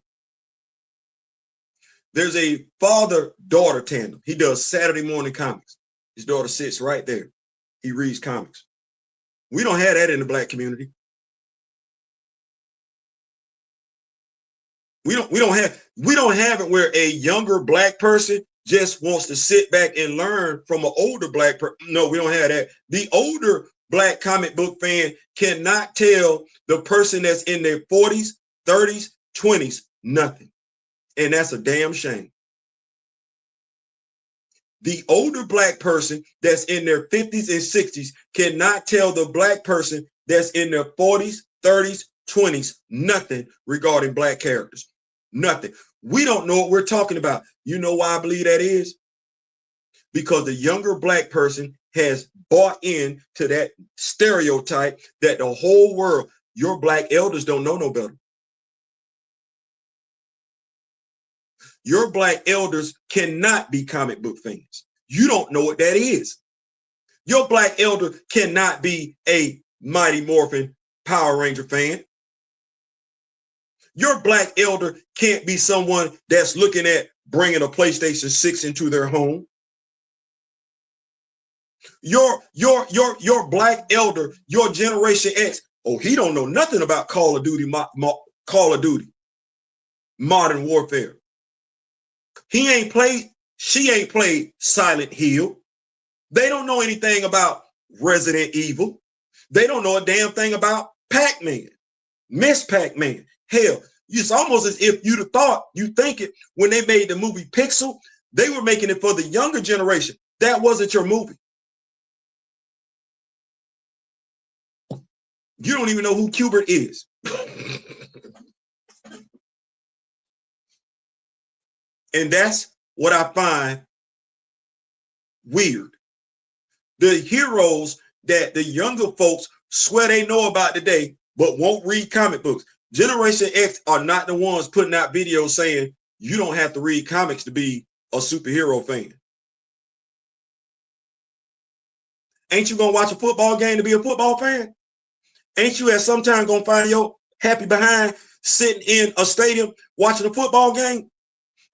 There's a father-daughter tandem. He does Saturday morning comics. His daughter sits right there. He reads comics. We don't have that in the Black community. We don't have it where a younger Black person just wants to sit back and learn from an older Black person. No, we don't have that. The older Black comic book fan cannot tell the person that's in their 40s, 30s, 20s nothing. And that's a damn shame. The older Black person that's in their 50s and 60s cannot tell the Black person that's in their 40s, 30s, 20s nothing regarding Black characters. Nothing. We don't know what we're talking about. You know why I believe that is? Because the younger Black person has bought in to that stereotype that the whole world, your Black elders don't know no better. Your Black elders cannot be comic book fans. You don't know what that is. Your Black elder cannot be a Mighty Morphin Power Ranger fan. Your Black elder can't be someone that's looking at bringing a PlayStation 6 into their home. Your Black elder, your Generation X, oh, he don't know nothing about Call of Duty, Modern Warfare. She ain't played Silent Hill. They don't know anything about Resident Evil. They don't know a damn thing about Pac-Man, Miss Pac-Man. Hell, it's almost as if you'd have thought, you think it, when they made the movie Pixel, they were making it for the younger generation. That wasn't your movie. You don't even know who Qbert is. And that's what I find weird. The heroes that the younger folks swear they know about today, but won't read comic books. Generation X are not the ones putting out videos saying you don't have to read comics to be a superhero fan. Ain't you gonna watch a football game to be a football fan? Ain't you at some time gonna find your happy behind sitting in a stadium watching a football game?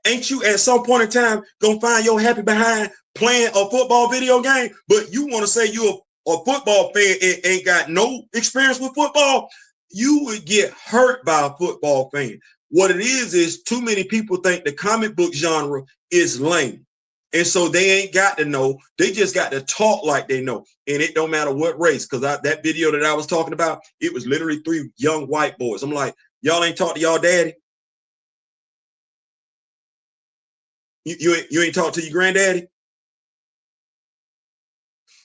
Ain't you at some point in time gonna find your happy behind playing a football video game? But you want to say you're a football fan and ain't got no experience with football? You would get hurt by a football fan. What it is too many people think the comic book genre is lame. And so they ain't got to know. They just got to talk like they know. And it don't matter what race. Because that video that I was talking about, it was literally 3 young white boys. I'm like, y'all ain't talk to y'all daddy? You ain't talk to your granddaddy?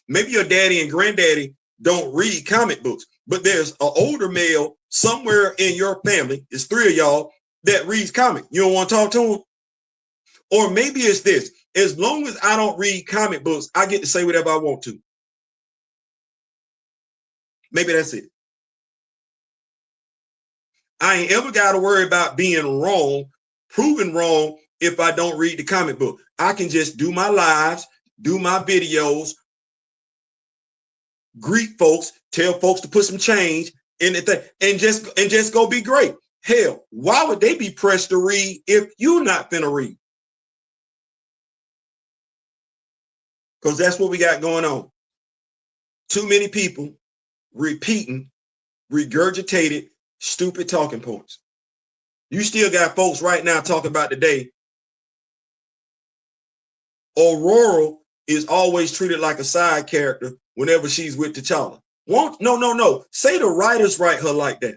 Maybe your daddy and granddaddy don't read comic books, but there's an older male somewhere in your family, it's 3 of y'all, that reads comics. You don't want to talk to him? Or maybe it's this: as long as I don't read comic books, I get to say whatever I want to. Maybe that's it. I ain't ever got to worry about being wrong, proven wrong, if I don't read the comic book. I can just do my lives, do my videos, greet folks, tell folks to put some change in the thing, and just go be great. Hell, why would they be pressed to read if you're not finna read? Because that's what we got going on. Too many people repeating regurgitated stupid talking points. You still got folks right now talking about today. Aurora is always treated like a side character whenever she's with T'Challa. No. Say the writers write her like that.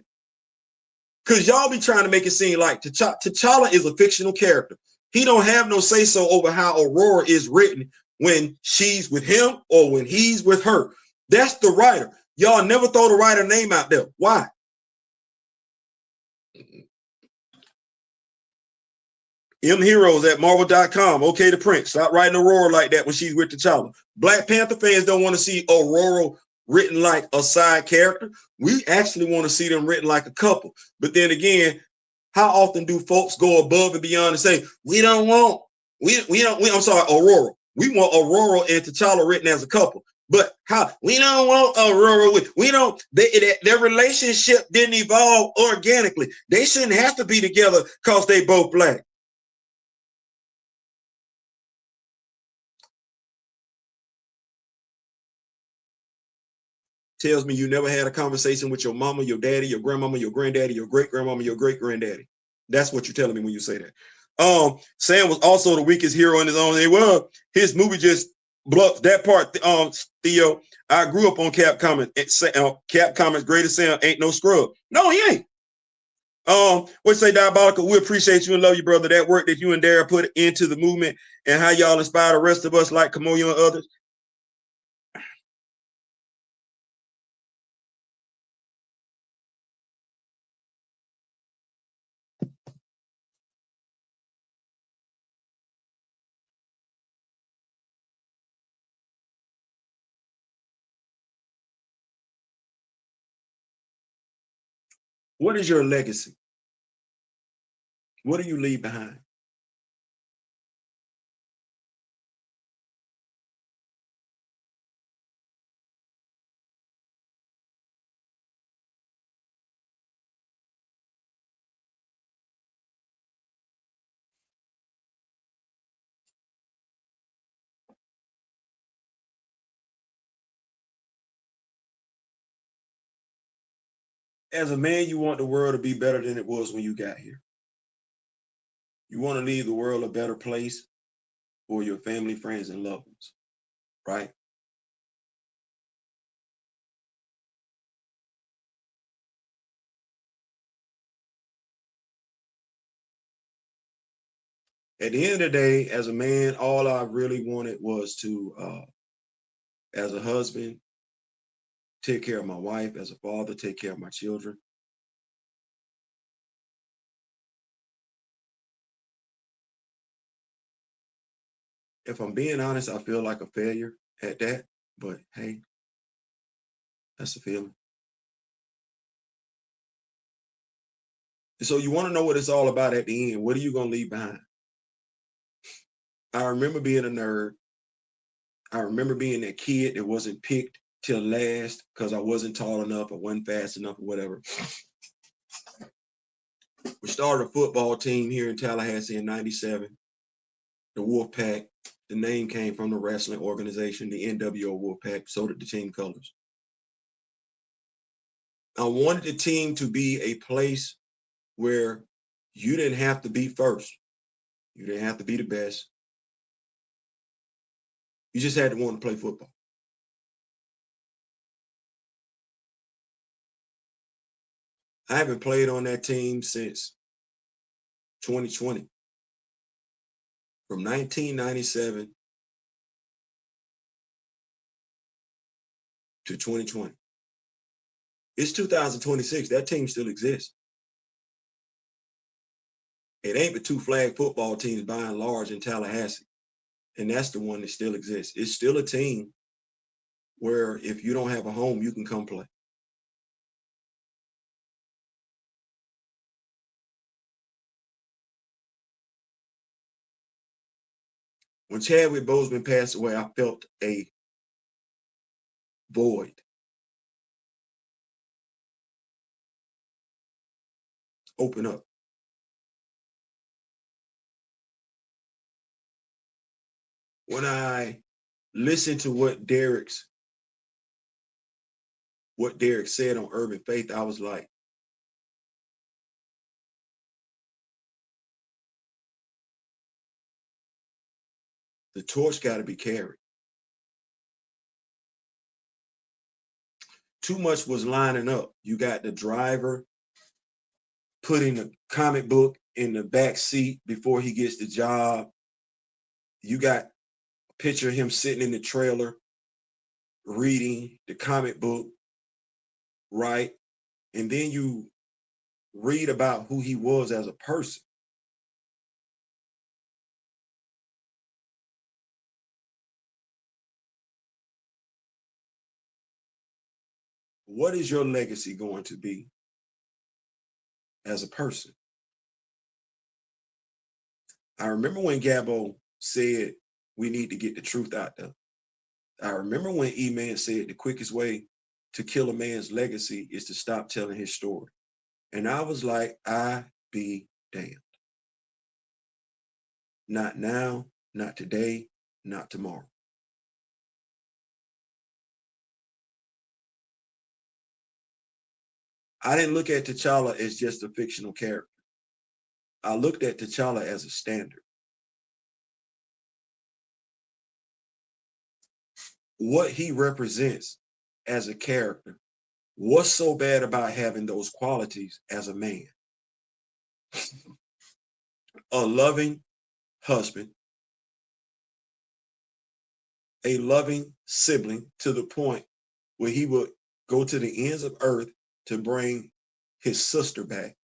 Because y'all be trying to make it seem like T'Challa is a fictional character. He don't have no say-so over how Aurora is written when she's with him or when he's with her. That's the writer. Y'all never throw the writer name out there. Why? Heroes at Marvel.com. Okay, the Prince. Stop writing Aurora like that when she's with T'Challa. Black Panther fans don't want to see Aurora written like a side character. We actually want to see them written like a couple. But then again, how often do folks go above and beyond and say, I'm sorry, Aurora. We want Aurora and T'Challa written as a couple. But how? We don't want Aurora. Their relationship didn't evolve organically. They shouldn't have to be together because they both black. Tells me you never had a conversation with your mama, your daddy, your grandmama, your granddaddy, your great grandmama, your great granddaddy. That's what you're telling me when you say that. Sam was also the weakest hero in his own. Well, his movie just bluffs that part. Theo, I grew up on Cap Comics. Cap Comics' greatest Sam ain't no scrub. No, he ain't. What say, Diabolical? We appreciate you and love you, brother. That work that you and Dara put into the movement and how y'all inspire the rest of us, like Kimoyo and others. What is your legacy? What do you leave behind? As a man, you want the world to be better than it was when you got here. You want to leave the world a better place for your family, friends, and loved ones, right? At the end of the day, as a man, all I really wanted was to, as a husband, take care of my wife, as a father, take care of my children. If I'm being honest, I feel like a failure at that. But hey, that's the feeling. And so you want to know what it's all about at the end. What are you going to leave behind? I remember being a nerd. I remember being that kid that wasn't picked till last because I wasn't tall enough or wasn't fast enough or whatever. We started a football team here in Tallahassee in '97, the Wolfpack. The name came from the wrestling organization, the NWO Wolfpack, so did the team colors. I wanted the team to be a place where you didn't have to be first. You didn't have to be the best. You just had to want to play football. I haven't played on that team since 2020. From 1997 to 2020. It's 2026. That team still exists. It ain't but two flag football teams by and large in Tallahassee. And that's the one that still exists. It's still a team where if you don't have a home, you can come play. When Chadwick Boseman passed away, I felt a void. Open up. When I listened to what Derek said on Urban Faith, I was like, the torch got to be carried. Too much was lining up. You got the driver putting the comic book in the back seat before he gets the job. You got a picture of him sitting in the trailer reading the comic book, right? And then you read about who he was as a person. What is your legacy going to be as a person? I remember when Gabbo said we need to get the truth out there. I remember when E-Man said the quickest way to kill a man's legacy is to stop telling his story. And I was like, I be damned. Not now, not today, not tomorrow. I didn't look at T'Challa as just a fictional character. I looked at T'Challa as a standard. What he represents as a character, what's so bad about having those qualities as a man? A loving husband, a loving sibling to the point where he would go to the ends of earth to bring his sister back.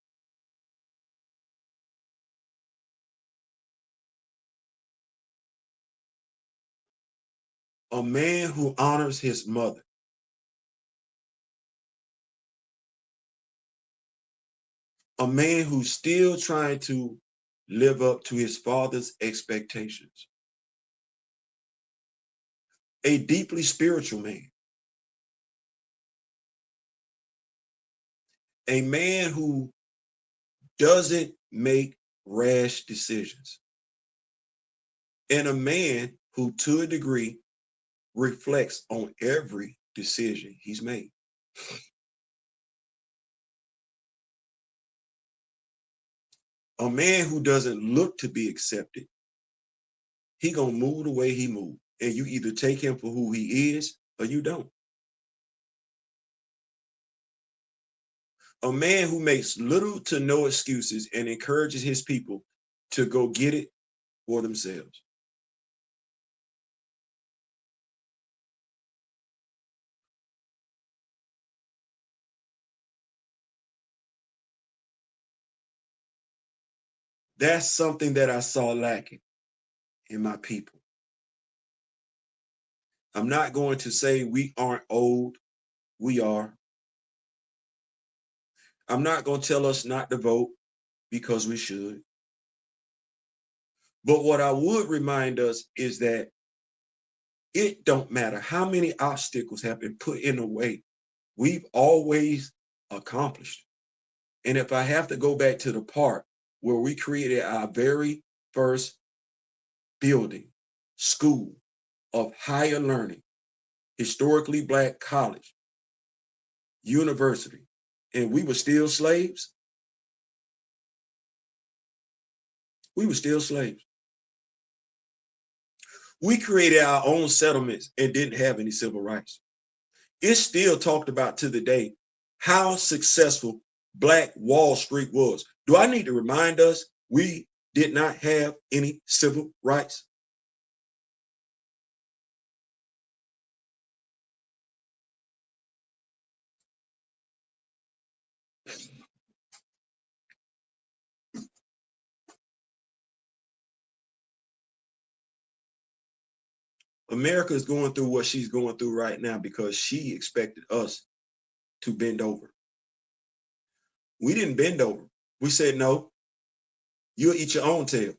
A man who honors his mother. A man who's still trying to live up to his father's expectations. A deeply spiritual man. A man who doesn't make rash decisions. And a man who, to a degree, reflects on every decision he's made. A man who doesn't look to be accepted. He gonna move the way he move. And you either take him for who he is or you don't. A man who makes little to no excuses and encourages his people to go get it for themselves. That's something that I saw lacking in my people. I'm not going to say we aren't old. We are. I'm not going to tell us not to vote because we should. But what I would remind us is that it don't matter how many obstacles have been put in the way. We've always accomplished. And if I have to go back to the part where we created our very first building, school of higher learning, historically Black college, university, and we were still slaves. We were still slaves. We created our own settlements and didn't have any civil rights. It's still talked about to the day how successful Black Wall Street was. Do I need to remind us we did not have any civil rights? America is going through what she's going through right now because she expected us to bend over. We didn't bend over. We said, no, you'll eat your own tail.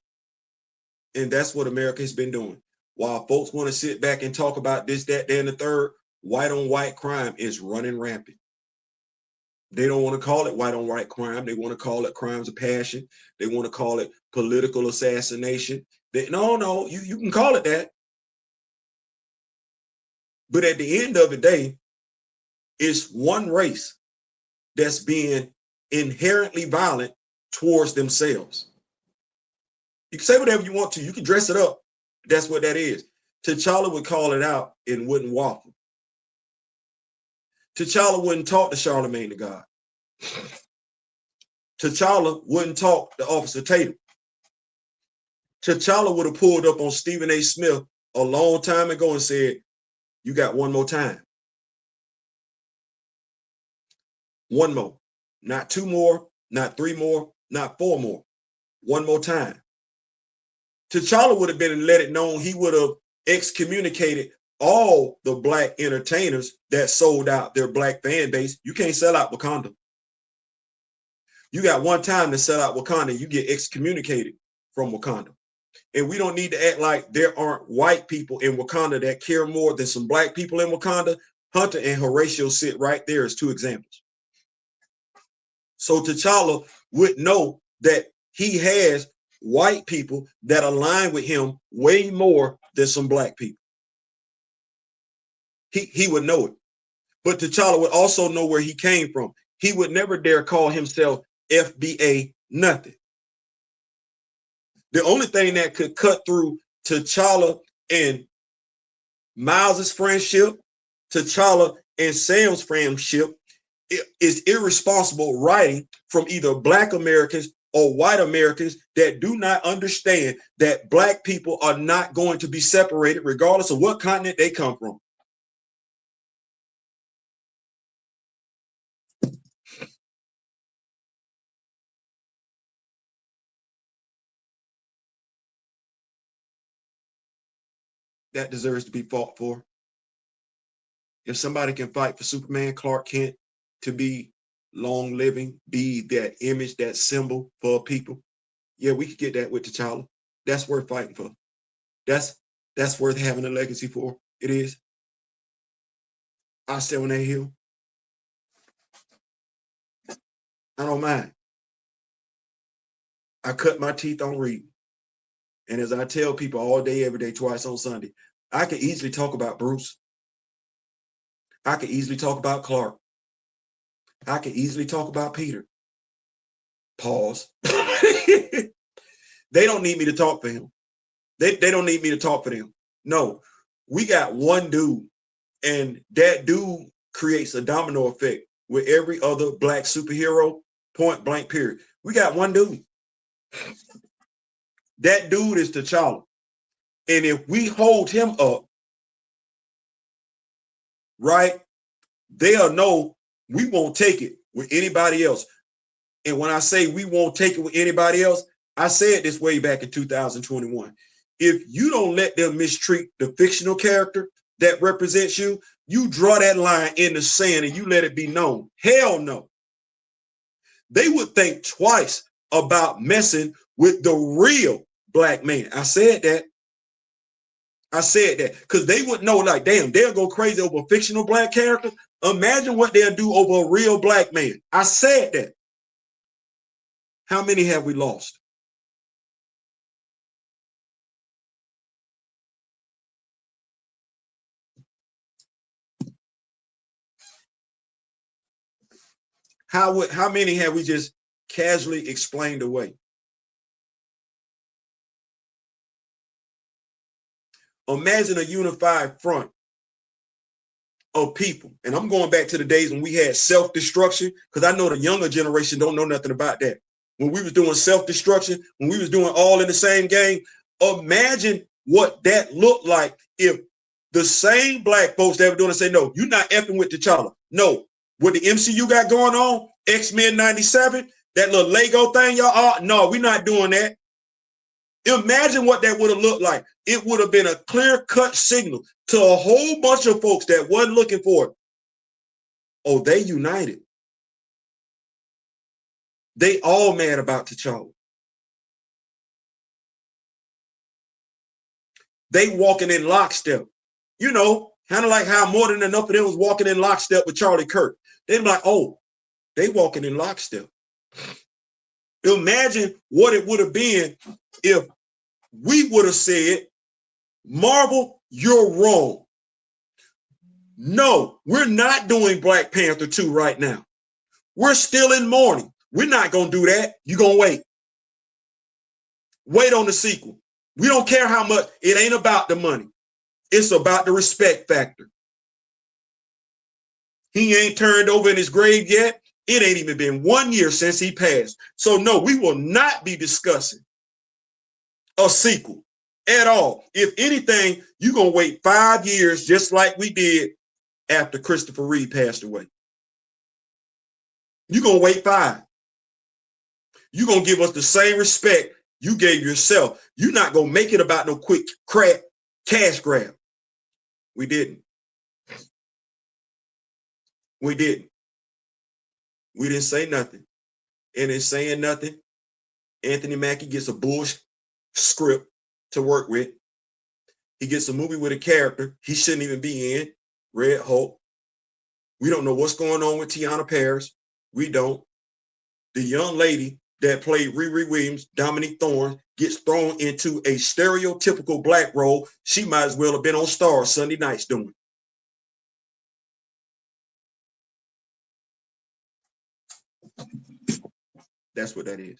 And that's what America has been doing. While folks want to sit back and talk about this, that, and the third, white on white crime is running rampant. They don't want to call it white on white crime. They want to call it crimes of passion. They want to call it political assassination. No, you can call it that. But at the end of the day, it's one race that's being inherently violent towards themselves. You can say whatever you want to. You can dress it up. That's what that is. T'Challa would call it out and wouldn't waffle. T'Challa wouldn't talk to Charlemagne the God. T'Challa wouldn't talk to Officer Tatum. T'Challa would have pulled up on Stephen A. Smith a long time ago and said, you got one more time. One more. Not two more, not three more, not four more. One more time. T'Challa would have been and let it known he would have excommunicated all the Black entertainers that sold out their Black fan base. You can't sell out Wakanda. You got one time to sell out Wakanda, you get excommunicated from Wakanda. And we don't need to act like there aren't white people in Wakanda that care more than some Black people in Wakanda. Hunter and Horatio sit right there as two examples. So T'Challa would know that he has white people that align with him way more than some Black people. He would know it. But T'Challa would also know where he came from. He would never dare call himself FBA nothing. The only thing that could cut through T'Challa and Miles's friendship, T'Challa and Sam's friendship, is irresponsible writing from either Black Americans or white Americans that do not understand that Black people are not going to be separated regardless of what continent they come from. That deserves to be fought for. If somebody can fight for Superman, Clark Kent to be long living, be that image, that symbol for people, yeah, we could get that with T'Challa. That's worth fighting for. That's worth having a legacy for. It is. I stay on that hill. I don't mind. I cut my teeth on reading. And as I tell people all day, every day, twice on Sunday, I could easily talk about Bruce. I could easily talk about Clark. I could easily talk about Peter. Pause. They don't need me to talk for him. They don't need me to talk for them. No, we got one dude, and that dude creates a domino effect with every other Black superhero, point blank, period. We got one dude. That dude is T'Challa. And if we hold him up, right, they'll know we won't take it with anybody else. And when I say we won't take it with anybody else, I said this way back in 2021. If you don't let them mistreat the fictional character, that represents you, you draw that line in the sand and you let it be known. Hell no. They would think twice about messing with the real black man. I said that. I said that because they would know, like, damn, they'll go crazy over a fictional black character. Imagine what they'll do over a real black man. I said that. How many have we lost? How many have we just casually explained away? Imagine a unified front of people. And I'm going back to the days when we had self-destruction, because I know the younger generation don't know nothing about that. When we was doing self-destruction, when we was doing all in the same game, imagine what that looked like if the same black folks that were doing it say, no, you're not effing with T'Challa. No, what the MCU got going on, X-Men 97, that little Lego thing y'all are, no, we're not doing that. Imagine what that would have looked like. It would have been a clear-cut signal to a whole bunch of folks that wasn't looking for it. Oh, they united. They all mad about T'Challa. They walking in lockstep. You know, kind of like how more than enough of them was walking in lockstep with Charlie Kirk. They'd be like, oh, they walking in lockstep. Imagine what it would have been if we would have said, Marvel, you're wrong. No, we're not doing Black Panther 2 right now. We're still in mourning. We're not going to do that. You're going to wait. Wait on the sequel. We don't care how much. It ain't about the money. It's about the respect factor. He ain't turned over in his grave yet. It ain't even been 1 year since he passed. So no, we will not be discussing a sequel at all. If anything, you're going to wait 5 years just like we did after Christopher Reeve passed away. You're going to wait 5. You're going to give us the same respect you gave yourself. You're not going to make it about no quick cash grab. We didn't. We didn't. We didn't say nothing. And in saying nothing, Anthony Mackie gets a bullshit script to work with. He gets a movie with a character he shouldn't even be in, Red Hulk. We don't know what's going on with Tiana Paris. We don't. The young lady that played Riri Williams, Dominique Thorne, gets thrown into a stereotypical black role. She might as well have been on Star Sunday nights doing it. That's what that is.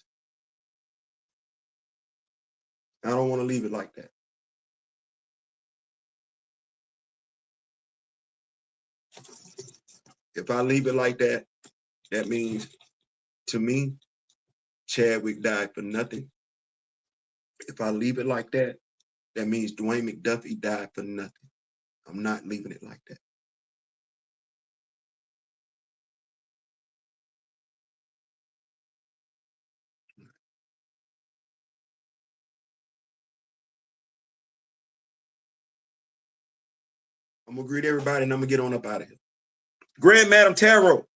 I don't want to leave it like that. If I leave it like that, that means, to me, Chadwick died for nothing. If I leave it like that, that means Dwayne McDuffie died for nothing. I'm not leaving it like that. I'm going to greet everybody and I'm going to get on up out of here. Grand Madam Tarot.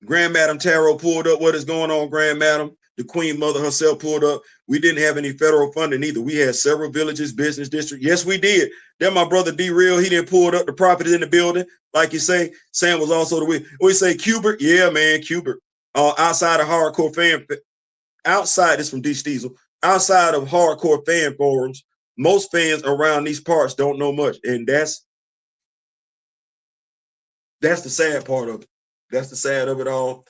Grand Madam Tarot pulled up. What is going on, Grand Madam? The Queen Mother herself pulled up. We didn't have any federal funding either. We had several villages, business districts. Yes, we did. Then my brother D-Real, he didn't pull up the property in the building. Like you say, Sam was also the way. We say Cubert. Yeah, man, Cubert. Outside of hardcore fan, outside this from D. Steezle, outside of hardcore fan forums, most fans around these parts don't know much. And that's the sad part of it. That's the sad of it all.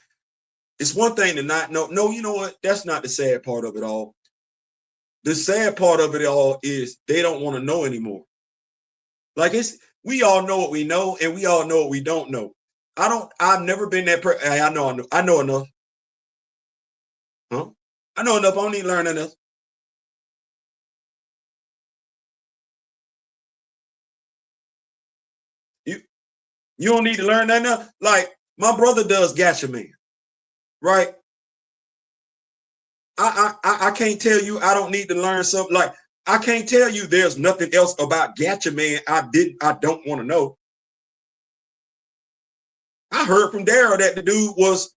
It's one thing to not know. No, you know what? That's not the sad part of it all. The sad part of it all is they don't want to know anymore. Like we all know what we know, and we all know what we don't know. I've never been that person. I know enough. Huh? I know enough. I don't need to learn enough. You don't need to learn that enough. Like my brother does Gacha Man, right? I can't tell you I don't need to learn something. Like I can't tell you there's nothing else about Gatchaman I don't want to know. I heard from Daryl that the dude was,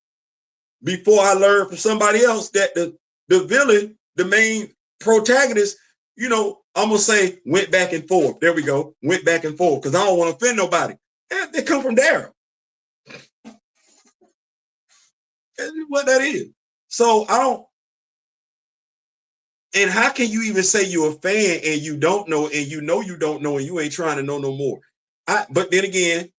before I learned from somebody else that the villain, the main protagonist, you know, I'm gonna say went back and forth. There we go, went back and forth, because I don't want to offend nobody. And they come from Daryl. That's what that is. So I don't. And how can you even say you're a fan and you don't know, and you know you don't know, and you ain't trying to know no more? But then again,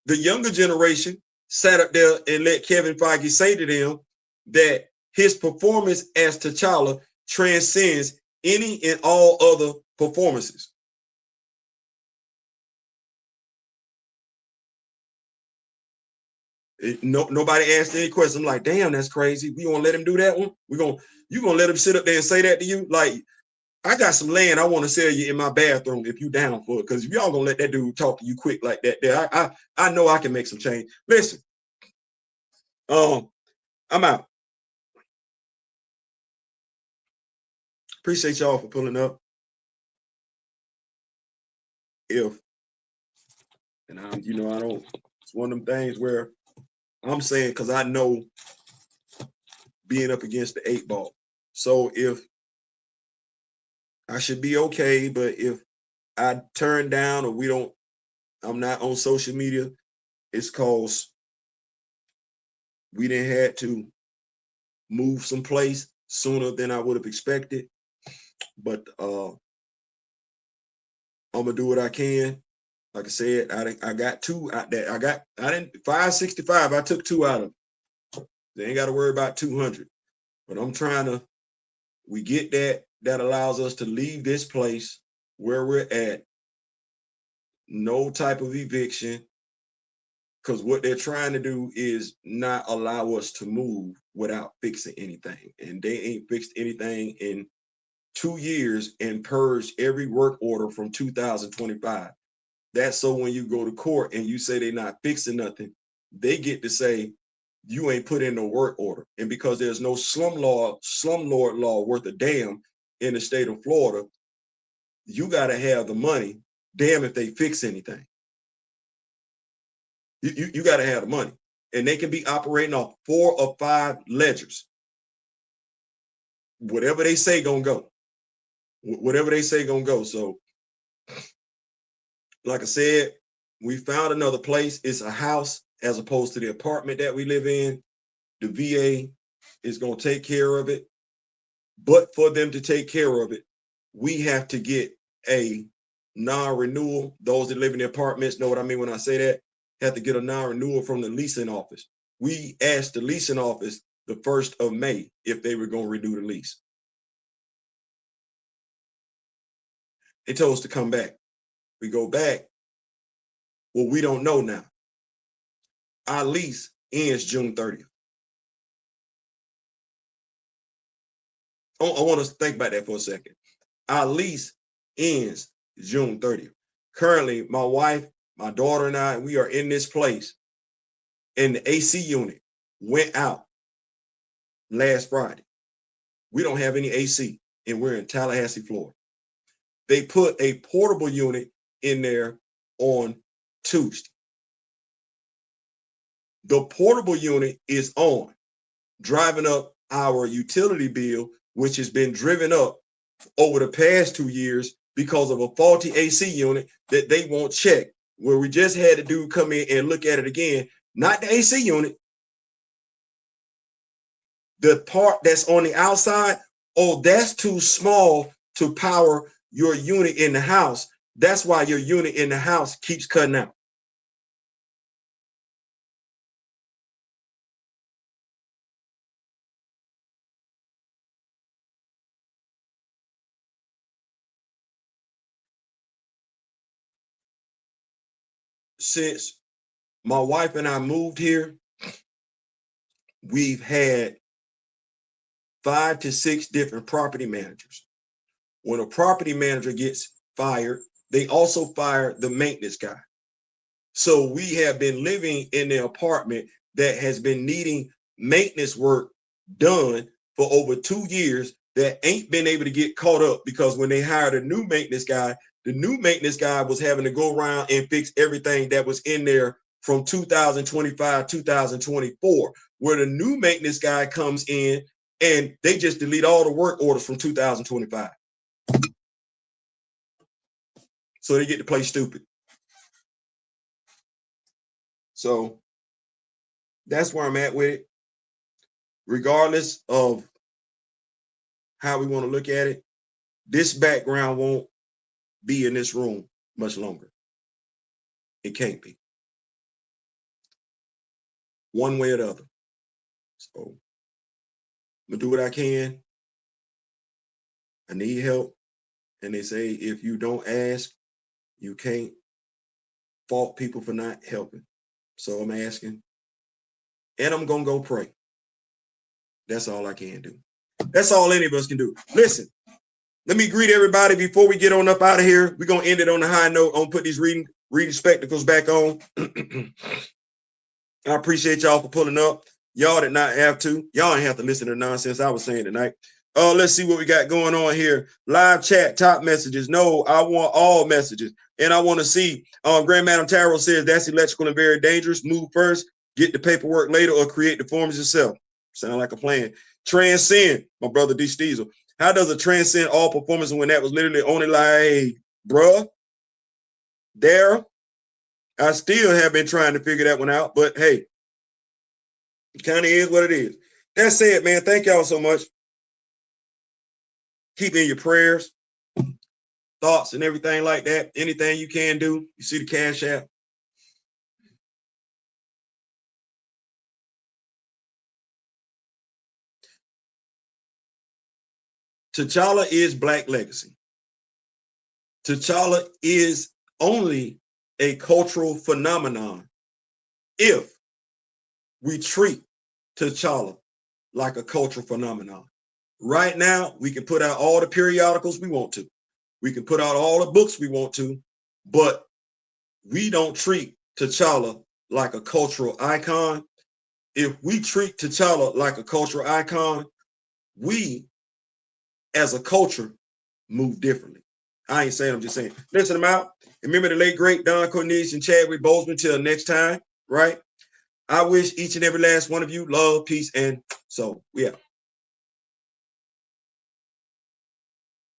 the younger generation sat up there and let Kevin Feige say to them that his performance as T'Challa transcends any and all other performances. Nobody asked any questions. I'm like, damn, that's crazy. We gonna let him do that one? You gonna let him sit up there and say that to you? Like, I got some land I want to sell you in my bathroom if you down for it. Because if y'all gonna let that dude talk to you quick like that, there, I know I can make some change. Listen, I'm out. Appreciate y'all for pulling up. And I don't. It's one of them things where I'm saying, because I know being up against the 8 ball. So if I should be okay, but if I turn down or I'm not on social media, it's cause we didn't had to move someplace sooner than I would have expected. But I'm gonna do what I can. Like I said, I got 2 out there. I didn't 565. I took 2 out of them. They ain't got to worry about 200. But I'm trying to. We get that allows us to leave this place where we're at. No type of eviction, because what they're trying to do is not allow us to move without fixing anything. And they ain't fixed anything in 2 years and purged every work order from 2025. That's so when you go to court and you say they're not fixing nothing, they get to say you ain't put in no work order. And because there's no slumlord law worth a damn in the state of Florida, you got to have the money. Damn if they fix anything. You got to have the money. And they can be operating off 4 or 5 ledgers. Whatever they say gonna go. Whatever they say gonna go. So, like I said, we found another place. It's a house as opposed to the apartment that we live in. The VA is gonna take care of it. But for them to take care of it, we have to get a non-renewal. Those that live in the apartments know what I mean when I say that. Have to get a non-renewal from the leasing office. We asked the leasing office the 1st of May if they were going to renew the lease. They told us to come back. We go back. Well, we don't know now. Our lease ends June 30th. I want us to think about that for a second. Our lease ends June 30th. Currently, my wife, my daughter, and I, we are in this place, and the AC unit went out last Friday. We don't have any AC, and we're in Tallahassee, Florida. They put a portable unit in there on Tuesday. The portable unit is on, driving up our utility bill, which has been driven up over the past 2 years because of a faulty AC unit that they won't check, where we just had a dude come in and look at it again. Not the AC unit. The part that's on the outside, oh, that's too small to power your unit in the house. That's why your unit in the house keeps cutting out. Since my wife and I moved here, we've had 5 to 6 different property managers. When a property manager gets fired, they also fire the maintenance guy. So we have been living in the apartment that has been needing maintenance work done for over 2 years that ain't been able to get caught up, because when they hired a new maintenance guy, the new maintenance guy was having to go around and fix everything that was in there from 2025, 2024, where the new maintenance guy comes in and they just delete all the work orders from 2025. So they get to play stupid. So that's where I'm at with it. Regardless of how we want to look at it, this background won't be in this room much longer. It can't be. One way or the other. So I'm going to do what I can. I need help. And they say, if you don't ask, you can't fault people for not helping. So I'm asking. And I'm going to go pray. That's all I can do. That's all any of us can do. Listen, let me greet everybody before we get on up out of here. We're going to end it on a high note. I'm going to put these reading spectacles back on. I appreciate y'all for pulling up. Y'all did not have to. Y'all ain't have to listen to the nonsense I was saying tonight. Let's see what we got going on here. Live chat, top messages. No, I want all messages. And I want to see, Grand Madam Tarot says that's electrical and very dangerous. Move first, get the paperwork later, or create the forms yourself. Sound like a plan. Transcend, my brother D. Steezle. How does it transcend all performance when that was literally only like, bruh, there? I still have been trying to figure that one out, but hey, it kind of is what it is. That said, man, thank y'all so much. Keep in your prayers, thoughts, and everything like that. Anything you can do. You see the Cash App. T'Challa is Black legacy. T'Challa is only a cultural phenomenon if we treat T'Challa like a cultural phenomenon. Right now, we can put out all the periodicals we want to. We can put out all the books we want to, but we don't treat T'Challa like a cultural icon. If we treat T'Challa like a cultural icon, we, as a culture, move differently. I ain't saying, I'm just saying. Listen them out. Remember the late, great Don Cornelius and Chadwick Boseman. Till next time, right? I wish each and every last one of you love, peace, and so, yeah.